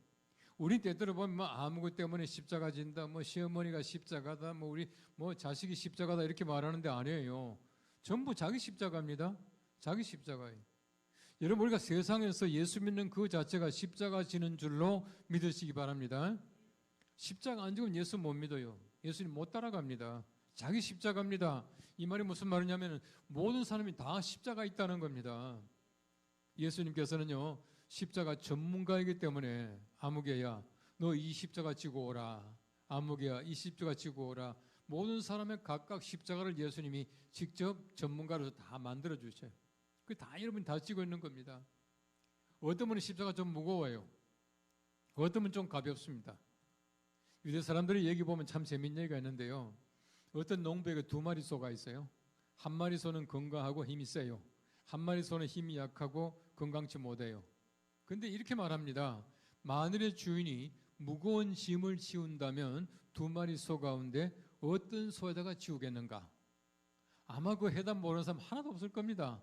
우리 때때로 보면 뭐 아무것 때문에 십자가 진다, 뭐 시어머니가 십자가다, 뭐 우리 뭐 자식이 십자가다 이렇게 말하는데 아니에요. 전부 자기 십자가입니다. 자기 십자가예요. 여러분 우리가 세상에서 예수 믿는 그 자체가 십자가 지는 줄로 믿으시기 바랍니다. 십자가 안 지면 예수 못 믿어요. 예수님 못 따라갑니다. 자기 십자가입니다. 이 말이 무슨 말이냐면 모든 사람이 다 십자가 있다는 겁니다. 예수님께서는요 십자가 전문가이기 때문에 아무개야 너 이 십자가 지고 오라. 아무개야 이 십자가 지고 오라. 모든 사람의 각각 십자가를 예수님이 직접 전문가로서 다 만들어 주셔요. 그 다 여러분이 다 지고 있는 겁니다. 어떤 분은 십자가 좀 무거워요. 어떤 분은 좀 가볍습니다. 유대 사람들의 얘기 보면 참 재밌는 얘기가 있는데요. 어떤 농부에게 두 마리 소가 있어요. 한 마리 소는 건강하고 힘이 세요. 한 마리 소는 힘이 약하고 건강치 못해요. 근데 이렇게 말합니다. 마늘의 주인이 무거운 짐을 지운다면 두 마리 소 가운데 어떤 소에다가 지우겠는가? 아마 그 해답 모르는 사람 하나도 없을 겁니다.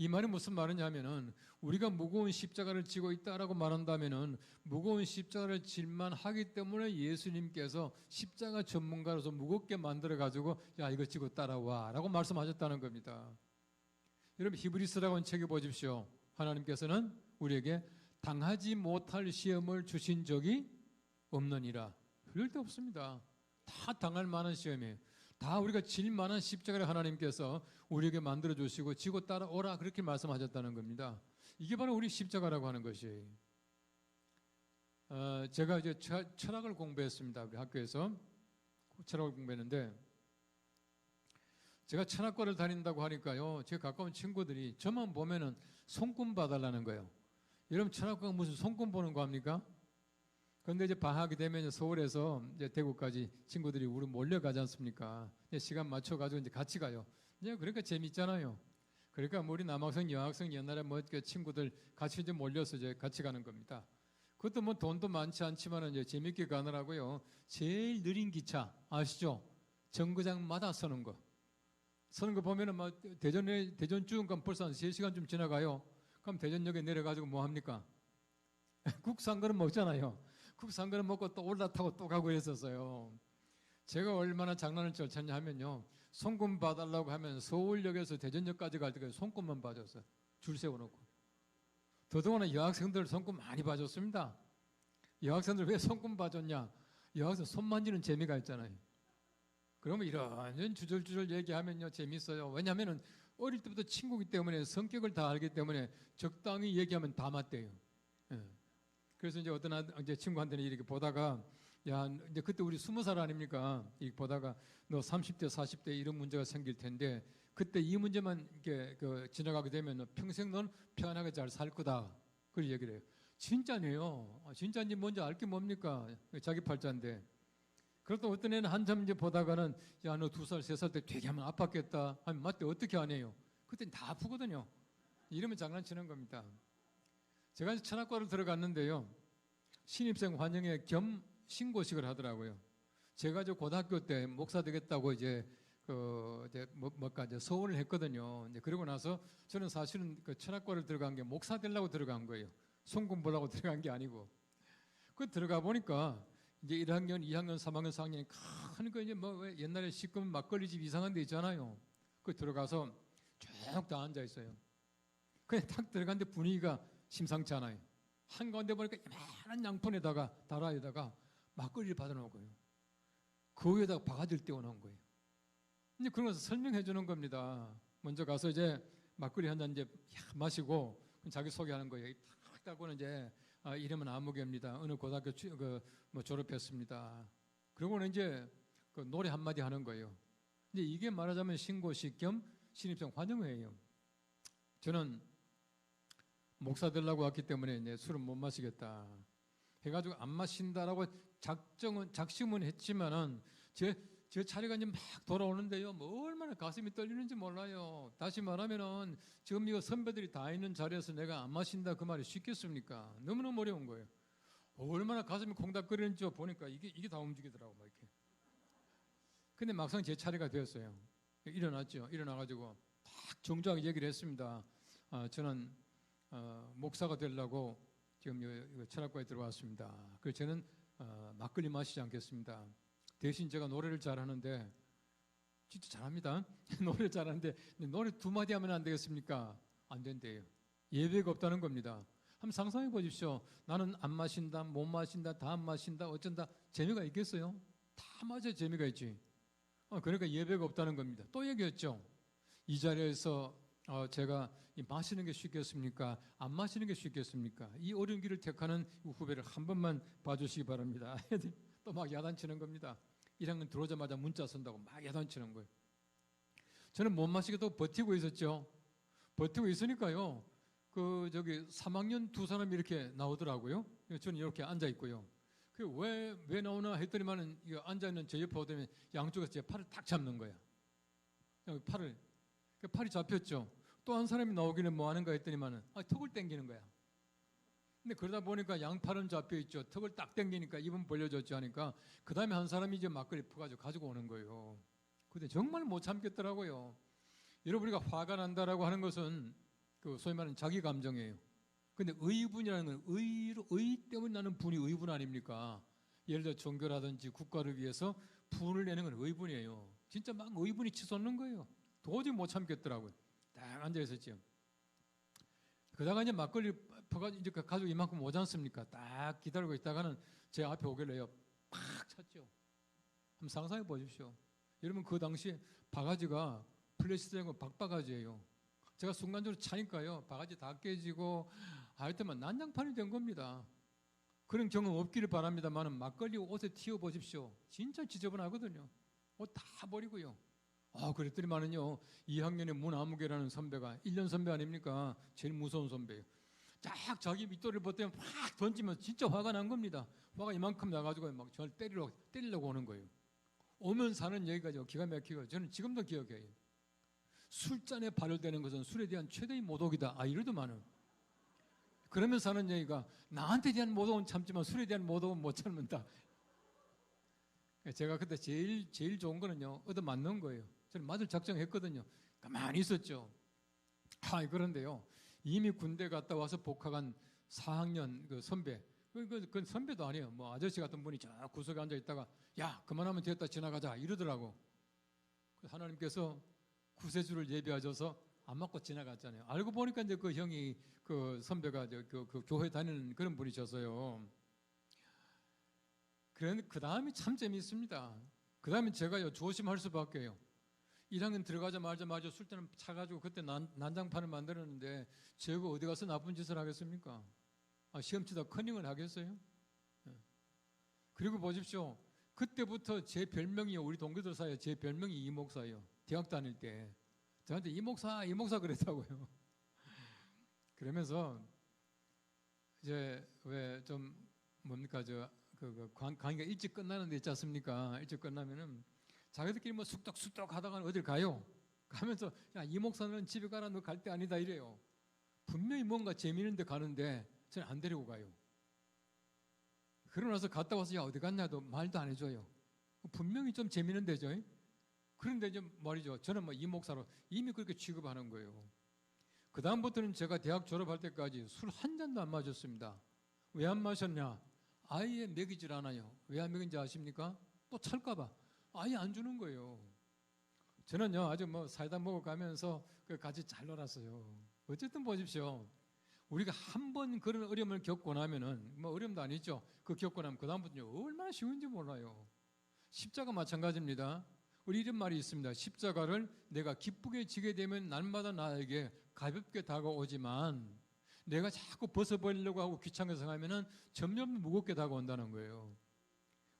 이 말이 무슨 말이냐면은 우리가 무거운 십자가를 지고 있다라고 말한다면은 무거운 십자가를 질만 하기 때문에 예수님께서 십자가 전문가로서 무겁게 만들어 가지고 야 이거 지고 따라와라고 말씀하셨다는 겁니다. 여러분 히브리서라고 하는 책에 보십시오. 하나님께서는 우리에게 당하지 못할 시험을 주신 적이 없느니라. 그럴 데 없습니다. 다 당할 만한 시험이에요. 다 우리가 질 만한 십자가를 하나님께서 우리에게 만들어 주시고 지고 따라오라 그렇게 말씀하셨다는 겁니다. 이게 바로 우리 십자가라고 하는 것이에요. 제가 이제 철학을 공부했습니다. 우리 학교에서 철학을 공부했는데 제가 철학과를 다닌다고 하니까요. 제 가까운 친구들이 저만 보면은 손금 봐달라는 거예요. 여러분 철학과가 무슨 손금 보는 거 합니까? 그런데 이제 방학이 되면 서울에서 이제 대구까지 친구들이 우리 몰려가지 않습니까? 시간 맞춰가지고 이제 같이 가요. 이제 그러니까 재밌잖아요. 그러니까 우리 남학생, 여학생 옛날에 뭐 친구들 같이 이제 몰려서 이제 같이 가는 겁니다. 그것도 뭐 돈도 많지 않지만은 이제 재밌게 가느라고요. 제일 느린 기차 아시죠? 정거장마다 서는 거. 서는 거 보면은 막 대전 쭉 가면 벌써 한 3시간쯤 지나가요. 그럼 대전역에 내려가지고 뭐 합니까? 국산 거는 먹잖아요. 국산 거는 먹고 또 올라타고 또 가고 했었어요. 제가 얼마나 장난을 쳤냐 하면요. 손금 봐달라고 하면 서울역에서 대전역까지 갈 때 손금만 봐줬어요. 줄 세워놓고. 더더구나 여학생들 손금 많이 봐줬습니다. 여학생들 왜 손금 봐줬냐? 여학생 손 만지는 재미가 있잖아요. 그러면 이런 주절주절 얘기하면요 재밌어요. 왜냐하면 어릴 때부터 친구기 때문에 성격을 다 알기 때문에 적당히 얘기하면 다 맞대요. 예. 그래서 이제 어떤 이제 친구한테는 이렇게 보다가 야 이제 그때 우리 20살 아닙니까? 이 보다가 너 30대 40대 이런 문제가 생길 텐데 그때 이 문제만 이렇게 지나가게 되면 평생 넌 편안하게 잘 살 거다. 그렇게 얘기를 해요. 진짜네요. 진짜인지 뭔지 알 게 뭡니까? 자기 팔자인데. 그렇다 어떤 애는 한참 이제 보다가는 야 너 2살 3살 때 되게 하면 아팠겠다 하면 맞대 어떻게 안 해요? 그때는 다 아프거든요. 이러면 장난치는 겁니다. 제가 철학과를 들어갔는데요. 신입생 환영회 겸 신고식을 하더라고요. 제가 저 고등학교 때 목사 되겠다고 이제 이제 서원을 했거든요. 이제 그러고 나서 저는 사실은 그 철학과를 들어간 게 목사 되려고 들어간 거예요. 성공 보려고 들어간 게 아니고. 그 들어가 보니까 이제 1학년, 2학년, 3학년, 4학년이 큰 거 이제 뭐 옛날에 시꺼먼 막걸리집 이상한 데 있잖아요. 그 들어가서 쭉 다 앉아 있어요. 그냥 탁 들어갔는데 분위기가 심상치 않아요. 한가운데 보니까 이만한 양푼에다가 다라에다가 막걸리를 받아놓은 거예요. 그 위에다가 바가지를 띄워놓은 거예요. 이제 그러면서 설명해 주는 겁니다. 먼저 가서 이제 막걸리 한 잔 이제 마시고 자기 소개하는 거예요. 탁 따고는 이제 이름은 아무개입니다. 어느 고등학교 졸업했습니다. 그러고는 이제 그 노래 한마디 하는 거예요. 이제 이게 말하자면 신고식 겸 신입생 환영회예요. 저는 목사 되려고 왔기 때문에 이제 술은 못 마시겠다 해가지고 안 마신다라고 작심은 했지만은 제 제 차례가 이제 막 돌아오는데요. 뭐 얼마나 가슴이 떨리는지 몰라요. 다시 말하면은 지금 이거 선배들이 다 있는 자리에서 내가 안 마신다 그 말이 쉽겠습니까? 너무너무 어려운 거예요. 얼마나 가슴이 콩닥거리는지 보니까 이게 다 움직이더라고 막 이렇게. 근데 막상 제 차례가 되었어요. 일어났죠. 일어나가지고 딱 정중하게 얘기를 했습니다. 저는 목사가 되려고 지금 이 철학과에 들어왔습니다. 그래서 저는 막걸리 마시지 않겠습니다. 대신 제가 노래를 잘하는데 진짜 잘합니다. 노래 잘하는데 노래 두 마디 하면 안 되겠습니까? 안 된대요. 예배가 없다는 겁니다. 한번 상상해 보십시오. 나는 안 마신다, 못 마신다, 다 안 마신다, 어쩐다. 재미가 있겠어요? 다 맞아 재미가 있지. 그러니까 예배가 없다는 겁니다. 또 얘기했죠. 이 자리에서 제가 마시는 게 쉽겠습니까? 안 마시는 게 쉽겠습니까? 이 어려운 길을 택하는 후배를 한 번만 봐주시기 바랍니다. 또 막 야단치는 겁니다. 1학년 들어오자마자 문자 쓴다고 막 야단치는 거예요. 저는 못 마시게도 버티고 있었죠. 버티고 있으니까요. 그 저기 3학년 두 사람이 이렇게 나오더라고요. 저는 이렇게 앉아 있고요. 그 왜 나오나 했더니만은 앉아 있는 제 옆에 오더니 양쪽에서 제 팔을 탁 잡는 거야. 팔이 잡혔죠. 또 한 사람이 나오기는 뭐 하는가 했더니만은 턱을 당기는 거야. 근데 그러다 보니까 양팔은 잡혀 있죠. 턱을 딱 당기니까 입은 벌려졌지 하니까 그 다음에 한 사람이 이제 막걸리 퍼가지고 가지고 오는 거예요. 근데 정말 못 참겠더라고요. 여러분 우리가 화가 난다라고 하는 것은 그 소위 말하는 자기 감정이에요. 근데 의분이라는 건 의 때문에 나는 분이 의분 아닙니까? 예를 들어 종교라든지 국가를 위해서 분을 내는 건 의분이에요. 진짜 막 의분이 치솟는 거예요. 도저히 못 참겠더라고요. 딱 앉아 있었죠. 그러다가 이제 막걸리 퍼가 이제 가지고 이만큼 오지 않습니까? 딱 기다리고 있다가는 제 앞에 오길래요. 팍 쳤죠. 한번 상상해 보십시오. 여러분 그 당시에 바가지가 플래시되고 박바가지예요. 제가 순간적으로 차니까요. 바가지 다 깨지고 하여튼만 난장판이 된 겁니다. 그런 경험 없기를 바랍니다만 막걸리 옷에 튀어 보십시오. 진짜 지저분하거든요. 옷 다 버리고요. 그랬더니만은요. 2학년의 문아무개라는 선배가 1년 선배 아닙니까? 제일 무서운 선배예요. 쫙 자기 밑도리를 벗대면 팍 던지면 진짜 화가 난 겁니다. 화가 이만큼 나가지고 막 저를 때리려고 오는 거예요. 오면 사는 얘기가 기가 막히고 저는 지금도 기억해요. 술잔에 발효되는 것은 술에 대한 최대의 모독이다. 이러더만은. 그러면서 하는 얘기가 나한테 대한 모독은 참지만 술에 대한 모독은 못 참는다. 제가 그때 제일 좋은 거는요. 얻어맞는 거예요. 저는 맞을 작정했거든요. 가만히 있었죠. 그런데요. 이미 군대 갔다 와서 복학한 4학년 그 선배. 그 선배도 아니에요. 뭐 아저씨 같은 분이 저 구석에 앉아 있다가 야 그만하면 됐다 지나가자 이러더라고. 하나님께서 구세주를 예비하셔서 안 맞고 지나갔잖아요. 알고 보니까 이제 그 형이 그 선배가 그 교회 다니는 그런 분이셔서요. 그런데 그 다음이 참 재미있습니다. 그 다음에 제가요 조심할 수밖에요. 1학년 들어가자마자 술잔을 차가지고 그때 난장판을 만들었는데 제가 어디 가서 나쁜 짓을 하겠습니까? 시험 치다 커닝을 하겠어요? 그리고 보십시오. 그때부터 제 별명이 우리 동기들 사이에 제 별명이 이목사예요. 대학 다닐 때 저한테 이목사 그랬다고요. 그러면서 이제 왜 좀 뭡니까 강의가 일찍 끝나는 데 있지 않습니까? 일찍 끝나면은 자기들끼리 뭐 숙덕숙덕 하다가 어딜 가요. 가면서 야 이 목사는 집에 가라 너 갈 때 아니다 이래요. 분명히 뭔가 재미있는 데 가는데 저는 안 데리고 가요. 그러고 나서 갔다 와서 야 어디 갔냐도 말도 안 해줘요. 분명히 좀 재미있는 데죠. 그런데 이제 말이죠. 저는 뭐 이 목사로 이미 그렇게 취급하는 거예요. 그 다음부터는 제가 대학 졸업할 때까지 술 한 잔도 안 마셨습니다. 왜 안 마셨냐? 아예 먹이질 않아요. 왜 안 먹인지 아십니까? 또 찰까봐 아예 안 주는 거예요. 저는요 아주 뭐 사이다 먹어가면서 같이 잘 놀았어요. 어쨌든 보십시오. 우리가 한 번 그런 어려움을 겪고 나면은 뭐 어려움도 아니죠. 그 겪고 나면 그 다음부터는 얼마나 쉬운지 몰라요. 십자가 마찬가지입니다. 우리 이런 말이 있습니다. 십자가를 내가 기쁘게 지게 되면 날마다 나에게 가볍게 다가오지만 내가 자꾸 벗어버리려고 하고 귀찮아서 하면은 점점 무겁게 다가온다는 거예요.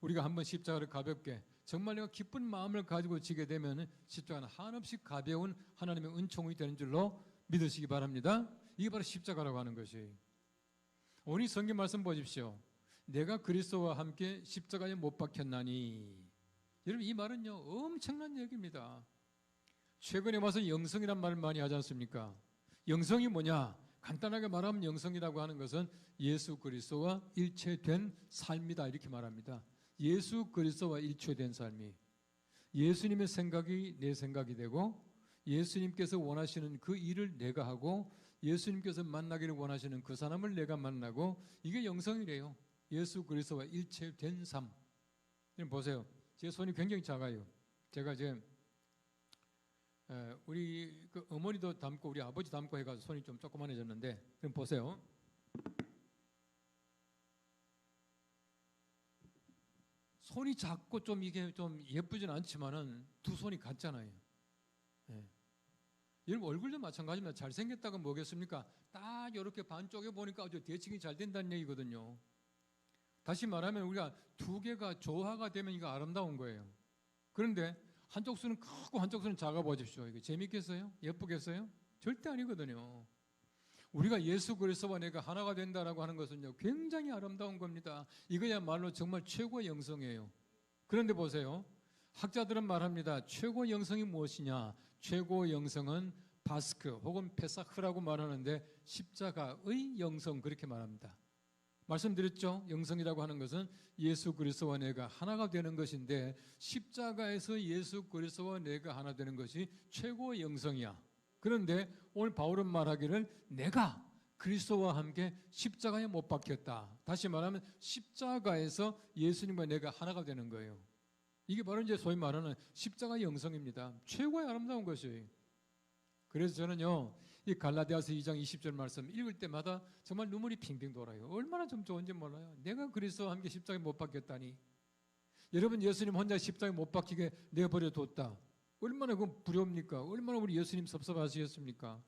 우리가 한번 십자가를 가볍게 정말 내가 기쁜 마음을 가지고 지게 되면 십자가는 한없이 가벼운 하나님의 은총이 되는 줄로 믿으시기 바랍니다. 이게 바로 십자가라고 하는 것이. 오늘 성경 말씀 보십시오. 내가 그리스도와 함께 십자가에 못 박혔나니 여러분 이 말은요 엄청난 얘기입니다. 최근에 와서 영성이란 말을 많이 하지 않습니까? 영성이 뭐냐? 간단하게 말하면 영성이라고 하는 것은 예수 그리스도와 일체된 삶이다 이렇게 말합니다. 예수 그리스도와 일체된 삶이 예수님의 생각이 내 생각이 되고 예수님께서 원하시는 그 일을 내가 하고 예수님께서 만나기를 원하시는 그 사람을 내가 만나고 이게 영성이래요. 예수 그리스도와 일체된 삶. 보세요. 제 손이 굉장히 작아요. 제가 이제 우리 그 어머니도 닮고 우리 아버지 닮고 해가지고 손이 좀 조그만해졌는데 그럼 보세요. 손이 작고 좀 이게 좀 예쁘진 않지만은 두 손이 같잖아요. 예. 여러분 얼굴도 마찬가지입니다. 잘생겼다가 뭐겠습니까? 딱 이렇게 반쪽에 보니까 아주 대칭이 잘 된다는 얘기거든요. 다시 말하면 우리가 두 개가 조화가 되면 이거 아름다운 거예요. 그런데 한쪽 손은 크고 한쪽 손은 작아 보십시오. 이게 재밌겠어요? 예쁘겠어요? 절대 아니거든요. 우리가 예수 그리스도와 내가 하나가 된다라고 하는 것은요 굉장히 아름다운 겁니다. 이거야말로 정말 최고의 영성이에요. 그런데 보세요. 학자들은 말합니다. 최고의 영성이 무엇이냐? 최고의 영성은 바스크 혹은 페사흐라고 말하는데 십자가의 영성 그렇게 말합니다. 말씀드렸죠? 영성이라고 하는 것은 예수 그리스도와 내가 하나가 되는 것인데 십자가에서 예수 그리스도와 내가 하나 되는 것이 최고의 영성이야. 그런데 오늘 바울은 말하기를 내가 그리스도와 함께 십자가에 못 박혔다. 다시 말하면 십자가에서 예수님과 내가 하나가 되는 거예요. 이게 바로 이제 소위 말하는 십자가의 영성입니다. 최고의 아름다운 것이에요. 그래서 저는요 이 갈라디아서 2장 20절 말씀 읽을 때마다 정말 눈물이 핑핑 돌아요. 얼마나 좀 좋은지 몰라요. 내가 그리스도와 함께 십자가에 못 박혔다니. 여러분 예수님 혼자 십자가에 못 박히게 내버려 뒀다. 얼마나 그 두렵니까? 얼마나 우리 예수님 섭섭하시겠습니까?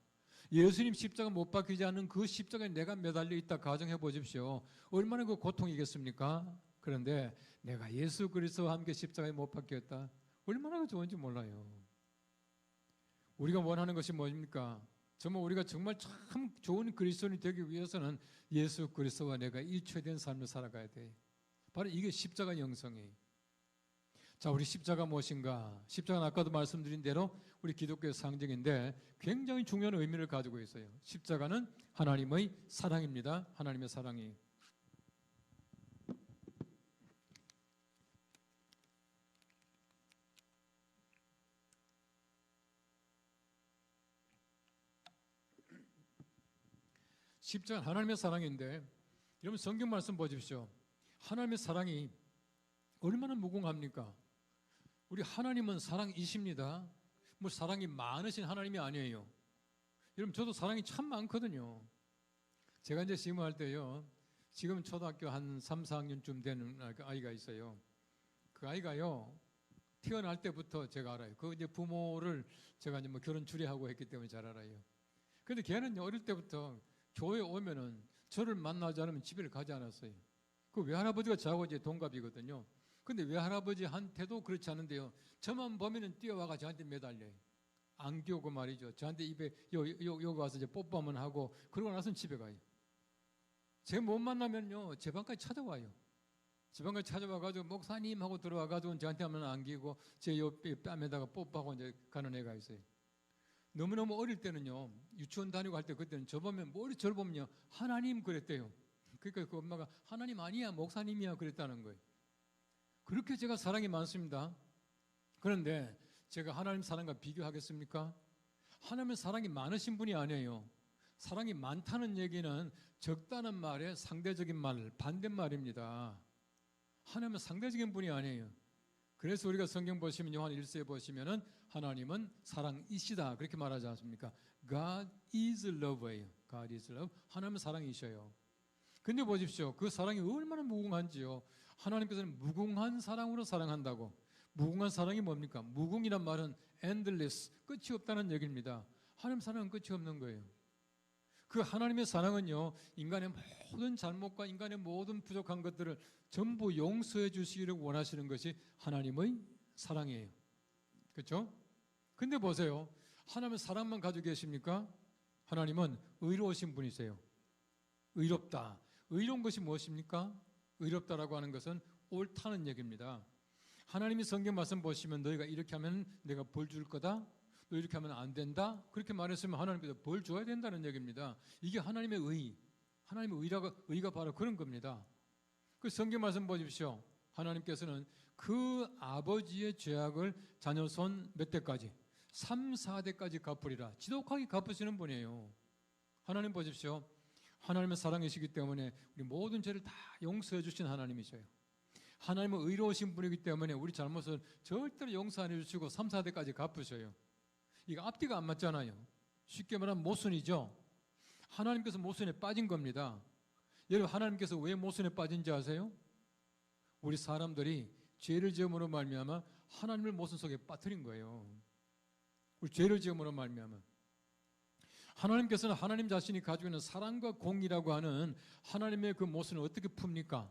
예수님 십자가 못 박히지 않는 그 십자가에 내가 매달려 있다 가정해 보십시오. 얼마나 그 고통이겠습니까? 그런데 내가 예수 그리스도와 함께 십자가에 못 박혔다. 얼마나 좋은지 몰라요. 우리가 원하는 것이 뭡니까? 정말 우리가 정말 참 좋은 그리스도인이 되기 위해서는 예수 그리스도와 내가 일체된 삶을 살아가야 돼. 바로 이게 십자가 영성이에요. 자, 우리 십자가 무엇인가? 십자가는 아까도 말씀드린 대로 우리 기독교의 상징인데 굉장히 중요한 의미를 가지고 있어요. 십자가는 하나님의 사랑입니다. 하나님의 사랑이. 십자가는 하나님의 사랑인데 여러분 성경 말씀 보십시오. 하나님의 사랑이 얼마나 무궁합니까? 우리 하나님은 사랑이십니다. 뭐 사랑이 많으신 하나님이 아니에요. 여러분 저도 사랑이 참 많거든요. 제가 이제 시험할 때요. 지금 초등학교 한 3, 4학년쯤 되는 아이가 있어요. 그 아이가요. 태어날 때부터 제가 알아요. 그 이제 부모를 제가 이제 뭐 결혼 주례하고 했기 때문에 잘 알아요. 근데 걔는 어릴 때부터 교회 오면은 저를 만나지 않으면 집에를 가지 않았어요. 그 외할아버지가 저하고 이제 동갑이거든요. 근데 외할아버지한테도 그렇지 않은데요. 저만 보면은 뛰어와가 저한테 매달려요. 안기고 말이죠. 저한테 입에 여기 와서 이제 뽀뽀만 하고 그러고 나서는 집에 가요. 제 못 만나면요. 제 방까지 찾아와요. 제 방까지 찾아와가지고 목사님 하고 들어와가지고 저한테 하면 안기고 제 옆에 뺨에다가 뽀뽀하고 이제 가는 애가 있어요. 너무너무 어릴 때는요. 유치원 다니고 할 때 그때는 저 보면 머리 저를 보면요. 하나님 그랬대요. 그러니까 그 엄마가 하나님 아니야 목사님이야 그랬다는 거예요. 그렇게 제가 사랑이 많습니다. 그런데 제가 하나님 사랑과 비교하겠습니까? 하나님의 사랑이 많으신 분이 아니에요. 사랑이 많다는 얘기는 적다는 말의 상대적인 말, 반대말입니다. 하나님은 상대적인 분이 아니에요. 그래서 우리가 성경 보시면 요한 1서에 보시면은 하나님은 사랑이시다 그렇게 말하지 않습니까? God is love예요. God is love. 하나님은 사랑이셔요. 근데 보십시오. 그 사랑이 얼마나 무궁한지요. 하나님께서는 무궁한 사랑으로 사랑한다고. 무궁한 사랑이 뭡니까? 무궁이란 말은 endless, 끝이 없다는 얘기입니다. 하나님 사랑은 끝이 없는 거예요. 그 하나님의 사랑은요. 인간의 모든 잘못과 인간의 모든 부족한 것들을 전부 용서해 주시기를 원하시는 것이 하나님의 사랑이에요. 그렇죠? 근데 보세요. 하나님은 사랑만 가지고 계십니까? 하나님은 의로우신 분이세요. 의롭다. 의로운 것이 무엇입니까? 의롭다라고 하는 것은 옳다는 얘기입니다. 하나님이 성경 말씀 보시면 너희가 이렇게 하면 내가 벌 줄 거다. 너 이렇게 하면 안 된다. 그렇게 말했으면 하나님께서 벌 줘야 된다는 얘기입니다. 이게 하나님의 의. 하나님의 의가 바로 그런 겁니다. 그 성경 말씀 보십시오. 하나님께서는 그 아버지의 죄악을 자녀 손 몇 대까지? 3, 4대까지 갚으리라. 지독하게 갚으시는 분이에요. 하나님 보십시오. 하나님의 사랑이시기 때문에 우리 모든 죄를 다 용서해 주신 하나님이셔요. 하나님은 의로우신 분이기 때문에 우리 잘못을 절대로 용서 안 해주시고 3, 4대까지 갚으셔요. 이거 앞뒤가 안 맞잖아요. 쉽게 말하면 모순이죠. 하나님께서 모순에 빠진 겁니다. 여러분, 하나님께서 왜 모순에 빠진지 아세요? 우리 사람들이 죄를 지음으로 말미암아 하나님을 모순 속에 빠뜨린 거예요. 우리 죄를 지음으로 말미암아 하나님께서는 하나님 자신이 가지고 있는 사랑과 공의라고 하는 하나님의 그 모순을 어떻게 풉니까?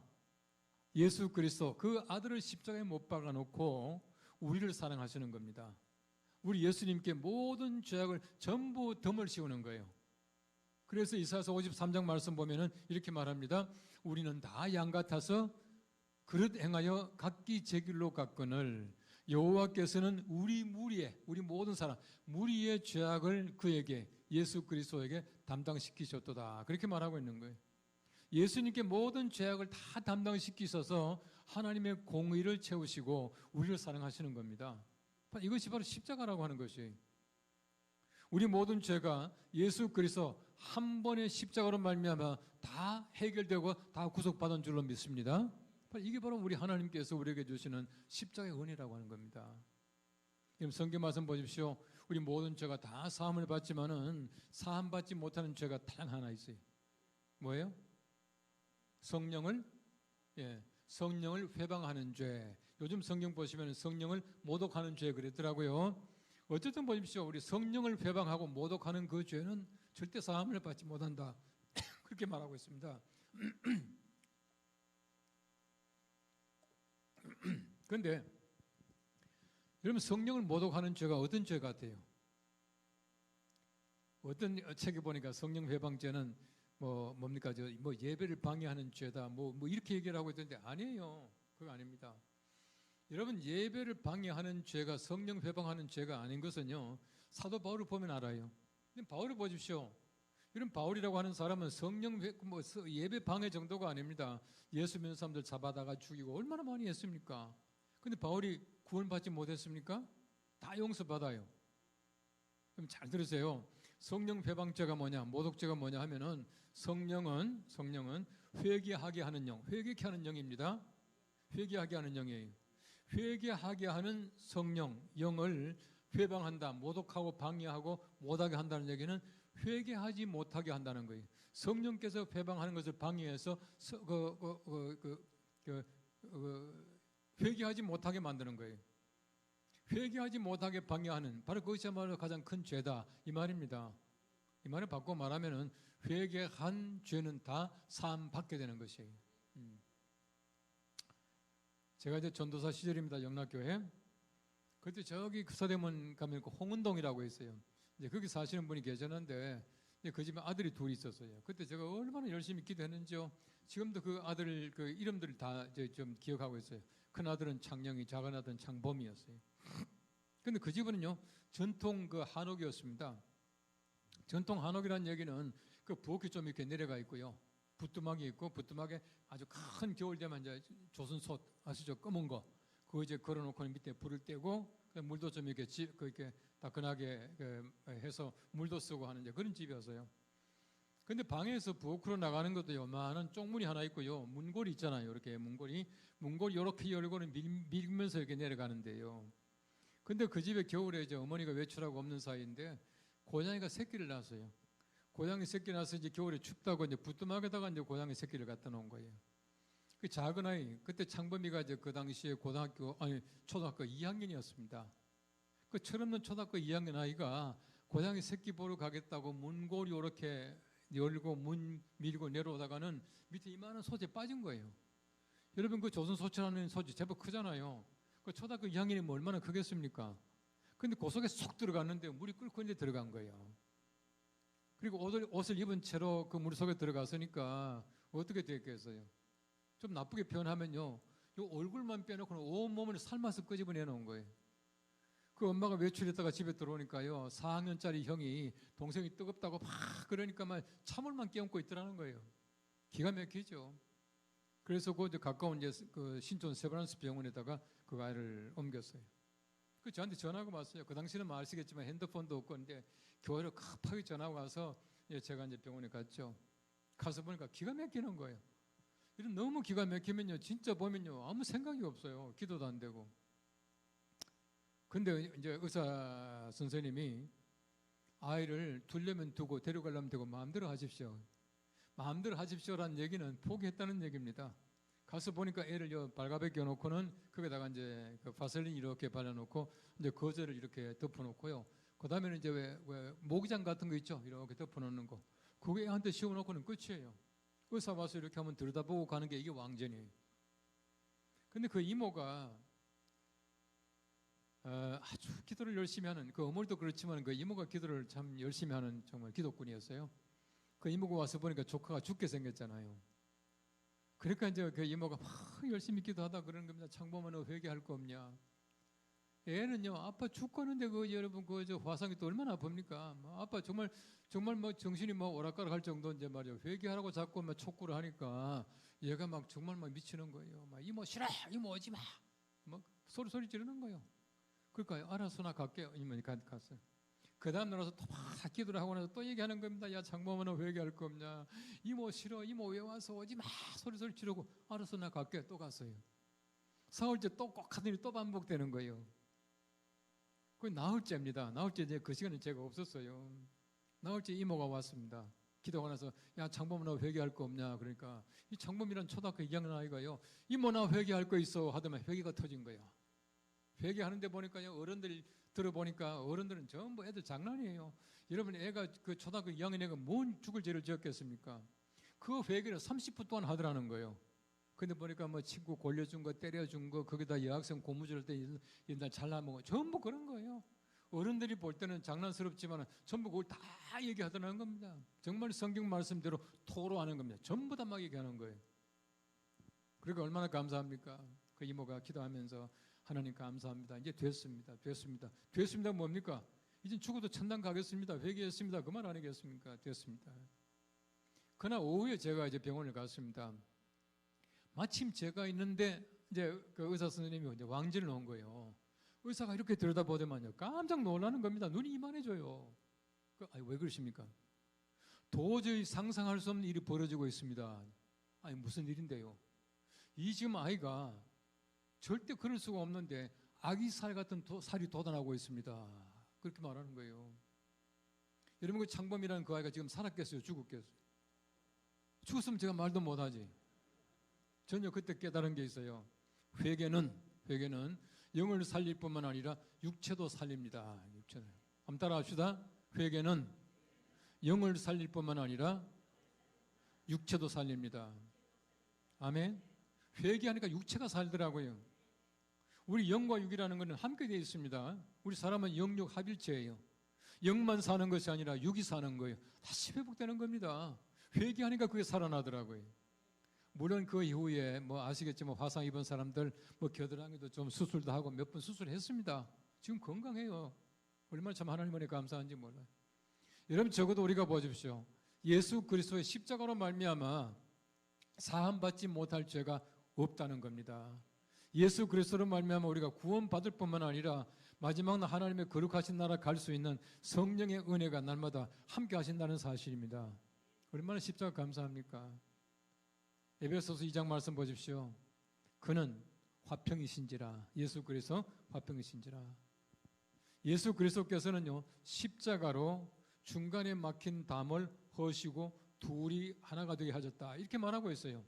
예수 그리스도 그 아들을 십자가에 못 박아놓고 우리를 사랑하시는 겁니다. 우리 예수님께 모든 죄악을 전부 덤을 씌우는 거예요. 그래서 이사야서 53장 말씀 보면은 이렇게 말합니다. 우리는 다 양 같아서 그릇 행하여 각기 제 길로 갔거늘 여호와께서는 우리 모든 사람 무리의 죄악을 그에게 예수 그리스도에게 담당시키셨도다. 그렇게 말하고 있는 거예요. 예수님께 모든 죄악을 다 담당시키셔서 하나님의 공의를 채우시고 우리를 사랑하시는 겁니다. 이것이 바로 십자가라고 하는 것이. 우리 모든 죄가 예수 그리스도 한 번의 십자가로 말미암아 다 해결되고 다 구속받은 줄로 믿습니다. 이게 바로 우리 하나님께서 우리에게 주시는 십자가의 은혜라고 하는 겁니다. 성경 말씀 보십시오. 우리 모든 죄가 다 사함을 받지만은 사함받지 못하는 죄가 단 하나 있어요. 뭐예요? 성령을 회방하는 죄. 요즘 성경 보시면 성령을 모독하는 죄 그랬더라고요. 어쨌든 보십시오. 우리 성령을 회방하고 모독하는 그 죄는 절대 사함을 받지 못한다. 그렇게 말하고 있습니다. 그런데 여러분, 성령을 모독하는 죄가 어떤 죄 같아요? 어떤 책에 보니까 성령 회방죄는 뭡니까? 예배를 방해하는 죄다. 이렇게 얘기를 하고 있던데 아니에요. 그거 아닙니다. 여러분, 예배를 방해하는 죄가 성령 회방하는 죄가 아닌 것은요, 사도 바울을 보면 알아요. 바울을 보십시오. 이런 바울이라고 하는 사람은 예배 방해 정도가 아닙니다. 예수 믿는 사람들 잡아다가 죽이고 얼마나 많이 했습니까? 근데 바울이 구원받지 못했습니까? 다 용서받아요. 그럼 잘 들으세요. 성령 회방죄가 뭐냐, 모독죄가 뭐냐 하면은 성령은 회개하게 하는 영, 회개케 하는 영입니다. 회개하게 하는 영이에요. 회개하게 하는 성령, 영을 회방한다, 모독하고 방해하고 못하게 한다는 얘기는 회개하지 못하게 한다는 거예요. 성령께서 회방하는 것을 방해해서 회개하지 못하게 만드는 거예요. 회개하지 못하게 방해하는 바로 그것이야말로 가장 큰 죄다 이 말입니다. 이 말을 바꿔 말하면은 회개한 죄는 다 사함 받게 되는 것이에요. 제가 이제 전도사 시절입니다. 영락교회. 그때 저기 서대문 가면 홍은동이라고 있어요. 이제 거기 사시는 분이 계셨는데 그 집에 아들이 둘이 있었어요. 그때 제가 얼마나 열심히 기도했는지요. 지금도 그 아들 그 이름들을 다 이제 좀 기억하고 있어요. 큰 아들은 창영이, 작은 아들은 창범이었어요. 근데 그 집은요 전통 그 한옥이었습니다. 전통 한옥이라는 얘기는 그 부엌이 좀 이렇게 내려가 있고요. 부뚜막이 있고 부뚜막에 아주 큰 겨울 되면 이제 조선솥 아시죠? 검은 거 그거 이제 걸어놓고 밑에 불을 떼고 물도 좀 이렇게 이렇게 따끈하게 해서 물도 쓰고 하는 이제 그런 집이었어요. 근데 방에서 부엌으로 나가는 것도 요만한 쪽문이 하나 있고요. 문고리 있잖아요. 이렇게 문고리 이렇게 열고는 밀면서 이렇게 내려가는데요. 근데 그 집에 겨울에 이제 어머니가 외출하고 없는 사이인데 고양이가 새끼를 낳았어요. 고양이 새끼 낳아서 이제 겨울에 춥다고 이제 부뚜막에다가 이제 고양이 새끼를 갖다 놓은 거예요. 그 작은 아이, 그때 창범이가 이제 그 당시에 초등학교 2학년이었습니다. 그 철없는 초등학교 2학년 아이가 고양이 새끼 보러 가겠다고 문고리 이렇게 열고 문 밀고 내려오다가는 밑에 이만한 솥에 빠진 거예요. 여러분 그 조선 소치라는 솥이 제법 크잖아요. 그 초등학교 2학년이면 얼마나 크겠습니까? 근데 그 속에 쏙 들어갔는데 물이 끓고 이제 들어간 거예요. 그리고 옷을 입은 채로 그 물 속에 들어갔으니까 어떻게 됐겠어요? 좀 나쁘게 표현하면요. 요 얼굴만 빼놓고는 온몸을 삶아서 끄집어내 놓은 거예요. 그 엄마가 외출했다가 집에 들어오니까요, 4학년짜리 형이 동생이 뜨겁다고 막 그러니까 막 찬물만 끼얹고 있더라는 거예요. 기가 막히죠. 그래서 그 가까운 그 신촌 세브란스 병원에다가 그 아이를 옮겼어요. 그 저한테 전화가 왔어요. 그 당시는 뭐 아시겠지만 핸드폰도 없고 근데 교회로 급하게 전화가 와서 제가 이제 병원에 갔죠. 가서 보니까 기가 막히는 거예요. 이런 너무 기가 막히면요, 진짜 보면요 아무 생각이 없어요. 기도도 안 되고. 근데 이제 의사 선생님이 아이를 두려면 두고 데려가려면 되고 마음대로 하십시오. 마음대로 하십시오라는 얘기는 포기했다는 얘기입니다. 가서 보니까 애를 발가벗 껴놓고는 거기다가 이제 그 바셀린 이렇게 발라놓고 이제 거즈를 이렇게 덮어놓고요. 그 다음에는 이제 왜 모기장 같은 거 있죠? 이렇게 덮어놓는 거. 그게 애한테 씌워놓고는 끝이에요. 의사 와서 이렇게 한번 들여다보고 가는 게 이게 왕전이에요. 근데 그 이모가 아주 기도를 열심히 하는, 그 어머니도 그렇지만 그 이모가 기도를 참 열심히 하는 정말 기도꾼이었어요. 그 이모가 와서 보니까 조카가 죽게 생겼잖아요. 그러니까 이제 그 이모가 막 열심히 기도하다 그러는 겁니다. 창범아 너 회개할 거 없냐? 애는요 아빠 죽겠는데 그 여러분 그 저 화상이 또 얼마나 아픕니까? 아빠 정말 뭐 정신이 뭐 오락가락할 정도 이제 말이야 회개하라고 자꾸 막 촉구를 하니까 얘가 막 정말 막 미치는 거예요. 막 이모 싫어, 이모 오지 마, 막 소리 지르는 거예요. 그러니까 알아서 나 갈게요. 이모니 갔어요. 그 다음 날아서 또 막 기도를 하고 나서 또 얘기하는 겁니다. 야 장모는 회개할 거 없냐? 이모 싫어, 이모 왜 와서 오지 마, 소리 지르고 알아서 나 갈게. 또 갔어요. 사흘째 또 꼭 하더니 또 반복되는 거예요. 그 나흘째입니다. 나흘째 이제 그 시간에 제가 없었어요. 나흘째 이모가 왔습니다. 기도가 나서 야 장범 나 회개할 거 없냐? 그러니까 이 장범이란 초등학교 2학년 아이가요 이모 나 회개할 거 있어 하더만 회개가 터진 거예요. 회개하는데 보니까요 어른들 들어보니까 어른들은 전부 애들 장난이에요. 여러분 애가 그 초등학교 2학년 애가 뭔 죽을 죄를 지었겠습니까? 그 회개를 30분 동안 하더라는 거예요. 근데 보니까 뭐 친구 골려준 거 때려준 거 거기다 여학생 고무줄 때 옛날 잘라먹어 전부 그런 거예요. 어른들이 볼 때는 장난스럽지만 전부 그걸 다 얘기하더라는 겁니다. 정말 성경 말씀대로 토로하는 겁니다. 전부 다 막 얘기하는 거예요. 그러니까 얼마나 감사합니까? 그 이모가 기도하면서 하나님 감사합니다. 이제 됐습니다 뭡니까? 이제 죽어도 천당 가겠습니다. 회개했습니다. 그 말 아니겠습니까? 됐습니다. 그날 오후에 제가 이제 병원을 갔습니다. 마침 제가 있는데 이제 그 의사 선생님이 이제 왕진을 온 거예요. 의사가 이렇게 들여다보더만요. 깜짝 놀라는 겁니다. 눈이 이만해져요. 아니 왜 그러십니까? 도저히 상상할 수 없는 일이 벌어지고 있습니다. 아니 무슨 일인데요? 이 지금 아이가 절대 그럴 수가 없는데 아기 살 같은 살이 돋아나고 있습니다. 그렇게 말하는 거예요. 여러분 그 창범이라는 그 아이가 지금 살았겠어요? 죽었겠어요? 죽었으면 제가 말도 못하지. 전혀 그때 깨달은 게 있어요. 회개는 영을 살릴 뿐만 아니라 육체도 살립니다. 육체는. 한번 따라 합시다. 회개는 영을 살릴 뿐만 아니라 육체도 살립니다. 아멘. 회개하니까 육체가 살더라고요. 우리 영과 육이라는 것은 함께 되어 있습니다. 우리 사람은 영육 합일체예요. 영만 사는 것이 아니라 육이 사는 거예요. 다시 회복되는 겁니다. 회개하니까 그게 살아나더라고요. 물론 그 이후에 뭐 아시겠지만 화상 입은 사람들 뭐 겨드랑이도 좀 수술도 하고 몇 번 수술했습니다. 지금 건강해요. 얼마나 참 하나님 은혜 감사한지 몰라요. 여러분 적어도 우리가 보십시오. 예수 그리스도의 십자가로 말미암아 사함받지 못할 죄가 없다는 겁니다. 예수 그리스도로 말미암아 우리가 구원받을 뿐만 아니라 마지막 날 하나님의 거룩하신 나라 갈 수 있는 성령의 은혜가 날마다 함께 하신다는 사실입니다. 얼마나 십자가 감사합니까? 에베소서 2장 말씀 보십시오. 그는 화평이신지라. 예수 그리스도 화평이신지라. 예수 그리스도께서는요 십자가로 중간에 막힌 담을 허시고 둘이 하나가 되게 하셨다. 이렇게 말하고 있어요.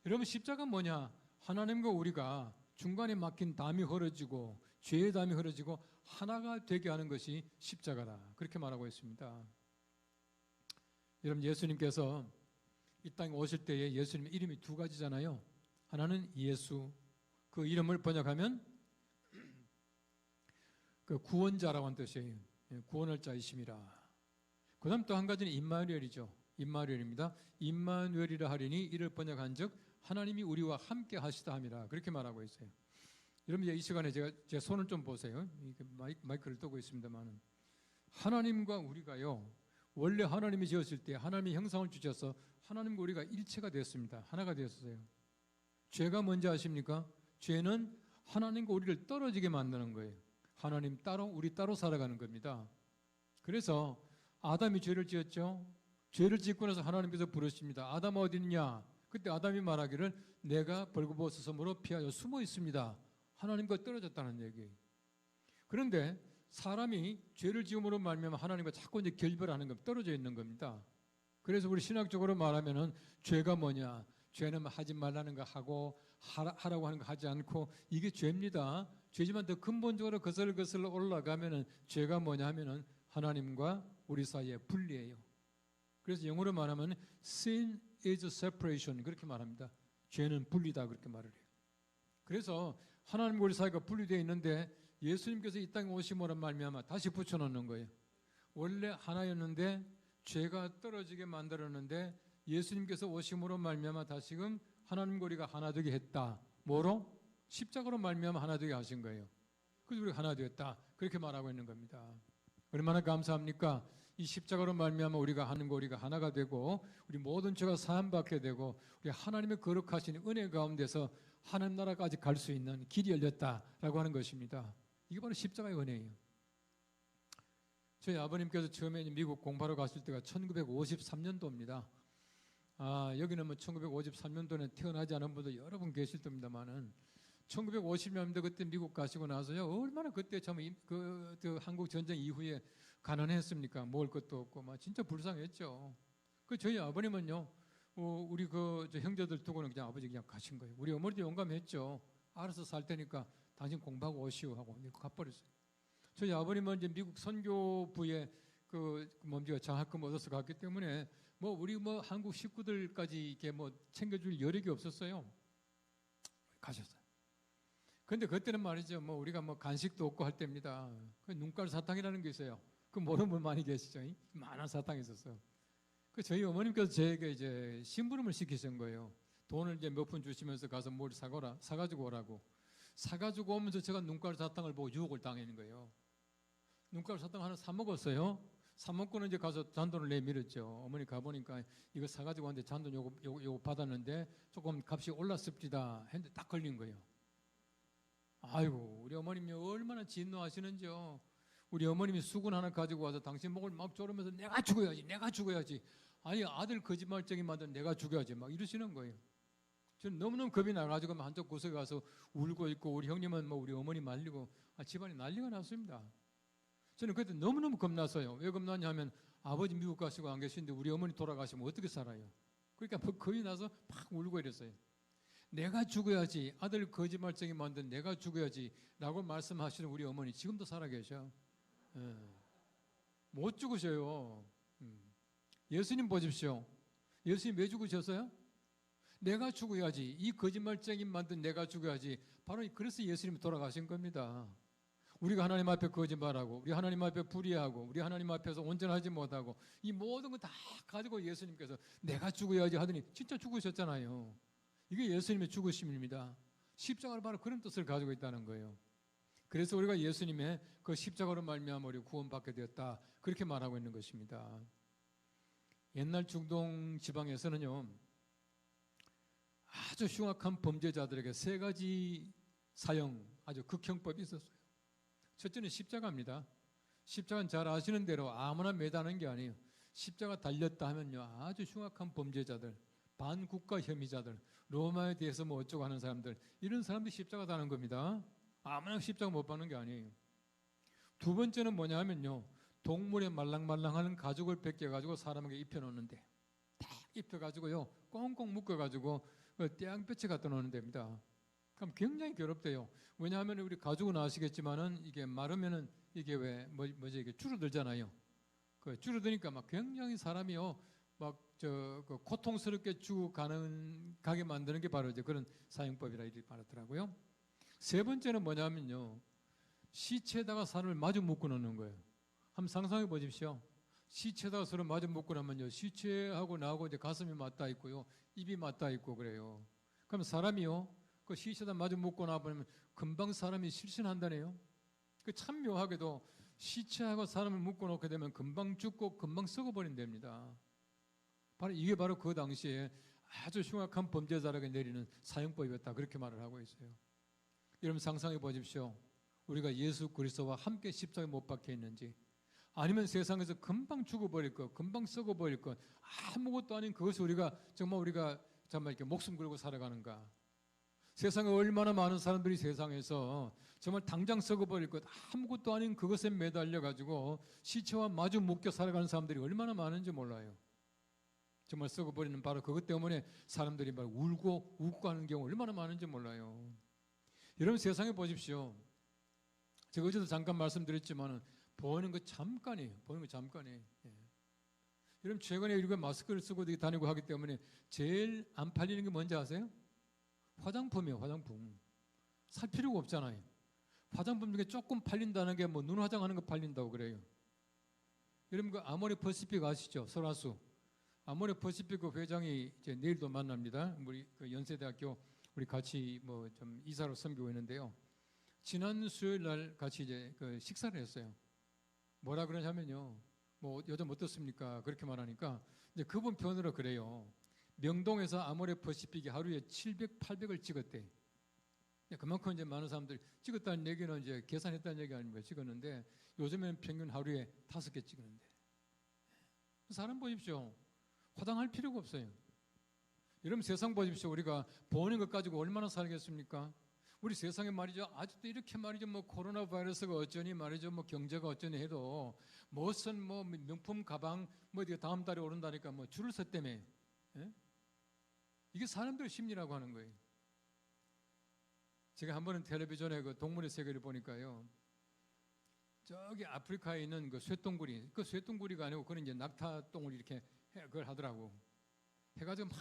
여러분 십자가 뭐냐? 하나님과 우리가 중간에 막힌 담이 흐려지고 죄의 담이 흐려지고 하나가 되게 하는 것이 십자가다. 그렇게 말하고 있습니다. 여러분 예수님께서 이 땅에 오실 때에 예수님의 이름이 두 가지잖아요. 하나는 예수, 그 이름을 번역하면 그 구원자라고 하는 뜻이에요. 구원할 자이심이라. 그 다음 또 한 가지는 임마누엘이죠. 임마누엘입니다. 임마누엘이라 하리니 이를 번역한 즉 하나님이 우리와 함께 하시다 함이라 그렇게 말하고 있어요. 여러분 이 시간에 제 손을 좀 보세요. 이렇게 마이크를 뜨고 있습니다만 하나님과 우리가요 원래 하나님이 지었을 때 하나님이 형상을 주셔서 하나님과 우리가 일체가 되었습니다. 하나가 되었어요. 죄가 뭔지 아십니까? 죄는 하나님과 우리를 떨어지게 만드는 거예요. 하나님 따로 우리 따로 살아가는 겁니다. 그래서 아담이 죄를 지었죠. 죄를 짓고 나서 하나님께서 부르십니다. 아담 어디 있냐? 그때 아담이 말하기를 내가 벌거벗은 섬으로 피하여 숨어 있습니다. 하나님과 떨어졌다는 얘기예요. 그런데 사람이 죄를 지음으로 말미암아 하나님과 자꾸 이제 결별하는 겁니다. 떨어져 있는 겁니다. 그래서 우리 신학적으로 말하면은 죄가 뭐냐? 죄는 하지 말라는 거 하고 하라고 하는 거 하지 않고 이게 죄입니다. 죄지만 더 근본적으로 거슬거슬 올라가면은 죄가 뭐냐 하면은 하나님과 우리 사이에 분리예요. 그래서 영어로 말하면 sin is separation 그렇게 말합니다. 죄는 분리다 그렇게 말을 해요. 그래서 하나님과 우리 사이가 분리되어 있는데 예수님께서 이 땅에 오심으로 말미암아 다시 붙여놓는 거예요. 원래 하나였는데 죄가 떨어지게 만들었는데 예수님께서 오심으로 말미암아 다시금 하나님과 우리가 하나 되게 했다. 뭐로? 십자가로 말미암아 하나 되게 하신 거예요. 그래서 우리가 하나 되었다. 그렇게 말하고 있는 겁니다. 얼마나 감사합니까? 이 십자가로 말미암아 우리가 하나님과 우리가 하나가 되고 우리 모든 죄가 사함받게 되고 우리 하나님의 거룩하신 은혜 가운데서 하나님 나라까지 갈 수 있는 길이 열렸다라고 하는 것입니다. 이게 바로 십자가의 은혜예요. 저희 아버님께서 처음에 미국 공부하러 갔을 때가 1953년도입니다. 여기는 뭐 1953년도에 태어나지 않은 분도 여러 분 계실 겁니다만은 1950년대 그때 미국 가시고 나서요 얼마나 그때 참 그 한국 전쟁 이후에 가난했습니까? 먹을 것도 없고 막 진짜 불쌍했죠. 그 저희 아버님은요 우리 저 형제들 두고는 그냥 아버지 그냥 가신 거예요. 우리 어머니도 용감했죠. 알아서 살 테니까 당신 공부하고 오시오 하고 가버렸어요. 저희 아버님은 이제 미국 선교부에 뭡니까 장학금 얻어서 갔기 때문에 우리 한국 식구들까지 이렇게 챙겨줄 여력이 없었어요. 가셨어요. 근데 그때는 말이죠. 우리가 간식도 없고 할 때입니다. 그 눈깔 사탕이라는 게 있어요. 그 모르는 분 많이 계시죠? 많은 사탕이 있었어요. 그 저희 어머님께서 저에게 이제 심부름을 시키신 거예요. 돈을 이제 몇 푼 주시면서 가서 뭘 사가지고 오라고. 사가지고 오면서 제가 눈깔 사탕을 보고 유혹을 당하는 거예요. 눈깔 사탕 하나 사 먹었어요. 사 먹고는 이제 가서 잔돈을 내밀었죠. 어머니 가보니까 이거 사가지고 왔는데 잔돈 요거 받았는데 조금 값이 올랐습니다. 했는데 딱 걸린 거예요. 아이고 우리 어머님이 얼마나 진노하시는지요. 우리 어머님이 수건 하나 가지고 와서 당신 목을 막 조르면서 내가 죽어야지. 아니 아들 거짓말쟁이 만든 내가 죽여야지 막 이러시는 거예요. 저는 너무너무 겁이 나가지고 한쪽 구석에 가서 울고 있고 우리 형님은 우리 어머니 말리고 집안이 난리가 났습니다. 저는 그때 너무너무 겁났어요. 왜 겁났냐 하면 아버지 미국 가시고 안 계시는데 우리 어머니 돌아가시면 어떻게 살아요. 그러니까 겁이 나서 막 울고 이랬어요. 내가 죽어야지 아들 거짓말쟁이 만든 내가 죽어야지 라고 말씀하시는 우리 어머니 지금도 살아계셔. 못 죽으셔요. 예수님 보십시오. 예수님 왜 죽으셨어요? 내가 죽어야지. 이 거짓말쟁이 만든 내가 죽어야지. 바로 그래서 예수님이 돌아가신 겁니다. 우리가 하나님 앞에 거짓말하고 우리 하나님 앞에 불의하고 우리 하나님 앞에서 온전하지 못하고 이 모든 거 다 가지고 예수님께서 내가 죽어야지 하더니 진짜 죽으셨잖아요. 이게 예수님의 죽으심입니다. 십자가로 바로 그런 뜻을 가지고 있다는 거예요. 그래서 우리가 예수님의 그 십자가로 말미암아 우리가 구원받게 되었다 그렇게 말하고 있는 것입니다. 옛날 중동 지방에서는요 아주 흉악한 범죄자들에게 세 가지 사형 아주 극형법이 있었어요. 첫째는 십자가입니다. 십자가는 잘 아시는 대로 아무나 매다는 게 아니에요. 십자가 달렸다 하면요 아주 흉악한 범죄자들, 반국가 혐의자들, 로마에 대해서 어쩌고 하는 사람들 이런 사람들이 십자가 다는 겁니다. 아무나 십자가 못 받는 게 아니에요. 두 번째는 뭐냐 하면요 동물의 말랑말랑하는 가죽을 벗겨가지고 사람에게 입혀놓는데 딱 입혀가지고요 꽁꽁 묶어가지고 떼양볕에 갖다 놓는 데입니다. 그럼 굉장히 괴롭대요. 왜냐하면 우리 가죽은 아시겠지만은 이게 마르면은 이게 뭐지 이게 줄어들잖아요. 그 줄어드니까 막 굉장히 사람이요 그 고통스럽게 가게 만드는 게 바로 이제 그런 사형법이라 이렇게 말하더라고요. 세 번째는 뭐냐면요 시체에다가 사람을 마주 묶어 놓는 거예요. 한번 상상해 보십시오. 시체에다가 서로 마주 묶고 나면요 시체하고 나하고 이제 가슴이 맞닿아 있고요 입이 맞닿아 있고 그래요. 그럼 사람이요, 그 시체다 마주 묻고 나보면 금방 사람이 실신한다네요. 그 참 묘하게도 시체하고 사람을 묶어 놓게 되면 금방 죽고 금방 썩어버린답니다. 이게 바로 그 당시에 아주 흉악한 범죄자에게 내리는 사형법이었다, 그렇게 말을 하고 있어요. 여러분 상상해 보십시오. 우리가 예수 그리스도와 함께 십자가에 못 박혀 있는지, 아니면 세상에서 금방 죽어버릴 것, 금방 썩어버릴 것, 아무것도 아닌 그것을 우리가 정말 이렇게 목숨 걸고 살아가는가. 세상에 얼마나 많은 사람들이 세상에서 정말 당장 썩어버릴 것, 아무것도 아닌 그것에 매달려 가지고 시체와 마주 묶여 살아가는 사람들이 얼마나 많은지 몰라요. 정말 썩어버리는 바로 그것 때문에 사람들이 막 울고 웃고 하는 경우 얼마나 많은지 몰라요. 여러분 세상에 보십시오. 제가 어제도 잠깐 말씀드렸지만 보는 거 잠깐이에요. 보는 거 잠깐이에요. 여러분 최근에 우리가 마스크를 쓰고 다니고 하기 때문에 제일 안 팔리는 게 뭔지 아세요? 화장품이에요. 화장품. 살 필요가 없잖아요. 화장품 중에 조금 팔린다는 게 뭐 눈 화장하는 거 팔린다고 그래요. 여러분 그 아모레 퍼시픽 아시죠? 설화수. 아모레 퍼시픽 그 회장이 이제 내일도 만납니다. 우리 그 연세대학교 우리 같이 뭐 좀 이사로 섬기고 있는데요. 지난 수요일 날 같이 이제 그 식사를 했어요. 뭐라 그러냐면요. 뭐 요즘 어떻습니까? 그렇게 말하니까 이제 그분 편으로 그래요. 명동에서 아모레 퍼시픽이 하루에 700, 800을 찍었대. 그만큼 이제 많은 사람들이 찍었다는 얘기는 이제 계산했다는 얘기 아닙니까? 찍었는데 요즘에는 평균 하루에 5개 찍는데. 사람 보십시오. 화장할 필요가 없어요. 여러분 세상 보십시오. 우리가 보는 것 가지고 얼마나 살겠습니까? 우리 세상에 말이죠. 아직도 이렇게 말이죠. 뭐 코로나 바이러스가 어쩌니 말이죠. 뭐 경제가 어쩌니 해도 무슨 뭐 명품 가방 뭐 다음 달에 오른다니까 뭐 줄을 섰다며. 예? 이게 사람들의 심리라고 하는 거예요. 제가 한 번은 텔레비전에 그 동물의 세계를 보니까요. 저기 아프리카에 있는 그 쇠똥구리, 그 쇠똥구리가 아니고 그건 이제 낙타똥을 이렇게 그걸 하더라고. 해가지고 막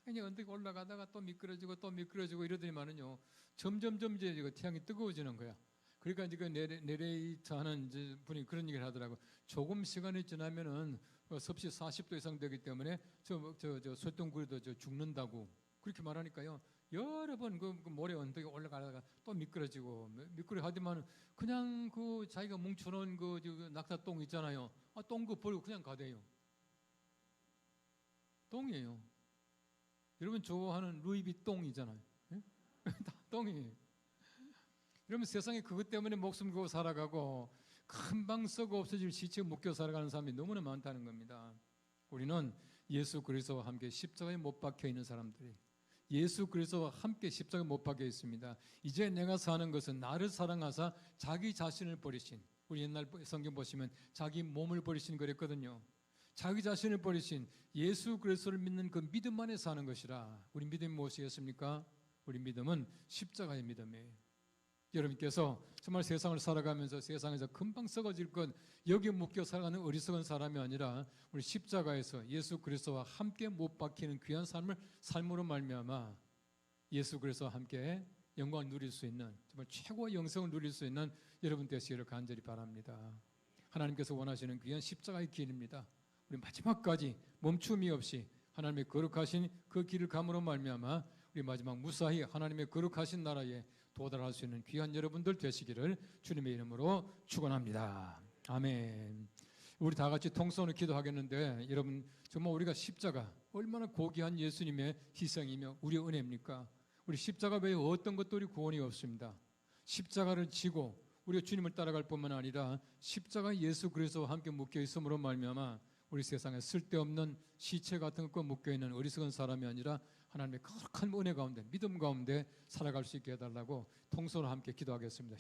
그냥 언덕 올라가다가 또 미끄러지고 이러더니만은요. 점점 이제 태양이 뜨거워지는 거야. 그러니까 이제 그 내레이터 하는 이제 분이 그런 얘기를 하더라고. 조금 시간이 지나면은 섭씨 40도 이상 되기 때문에 저 쇠똥구리도 죽는다고 그렇게 말하니까요. 여러 번 그 모래 언덕에 올라가다가 또 미끄러지고 하지만 그냥 그 자기가 뭉쳐놓은 그 낙타똥 있잖아요. 똥 그 버리고 그냥 가대요. 똥이에요. 여러분 좋아하는 루이비 똥이잖아요. 예? 다 똥이에요. 여러분 세상에 그것 때문에 목숨 걸고 살아가고 금방 썩어 없어질 시체에 묶여 살아가는 사람이 너무나 많다는 겁니다. 우리는 예수 그리스도와 함께 십자가에 못 박혀 있는 사람들이, 예수 그리스도와 함께 십자가에 못 박혀 있습니다. 이제 내가 사는 것은 나를 사랑하사 자기 자신을 버리신, 우리 옛날 성경 보시면 자기 몸을 버리신 그랬거든요. 자기 자신을 버리신 예수 그리스도를 믿는 그 믿음 안에 사는 것이라. 우리 믿음이 무엇이겠습니까? 우리 믿음은 십자가의 믿음이에요. 여러분께서 정말 세상을 살아가면서 세상에서 금방 썩어질 것, 여기에 묶여 살아가는 어리석은 사람이 아니라 우리 십자가에서 예수 그리스도와 함께 못 박히는 귀한 삶으로 말미암아 예수 그리스도와 함께 영광을 누릴 수 있는, 정말 최고의 영생을 누릴 수 있는 여러분 되시기를 간절히 바랍니다. 하나님께서 원하시는 귀한 십자가의 길입니다. 우리 마지막까지 멈춤이 없이 하나님의 거룩하신 그 길을 감으로 말미암아 우리 마지막 무사히 하나님의 거룩하신 나라에 도달할 수 있는 귀한 여러분들 되시기를 주님의 이름으로 축원합니다. 아멘. 우리 다 같이 통성으로 기도하겠는데, 여러분 정말 우리가 십자가 얼마나 고귀한 예수님의 희생이며 우리의 은혜입니까? 우리 십자가 외에 어떤 것들이 구원이 없습니다. 십자가를 지고 우리가 주님을 따라갈 뿐만 아니라 십자가 예수 그리스도와 함께 묶여 있음으로 말미암아 우리 세상에 쓸데없는 시체 같은 것과 묶여있는 어리석은 사람이 아니라 하나님의 거룩한 은혜 가운데, 믿음 가운데 살아갈 수 있게 해달라고 통성으로 함께 기도하겠습니다.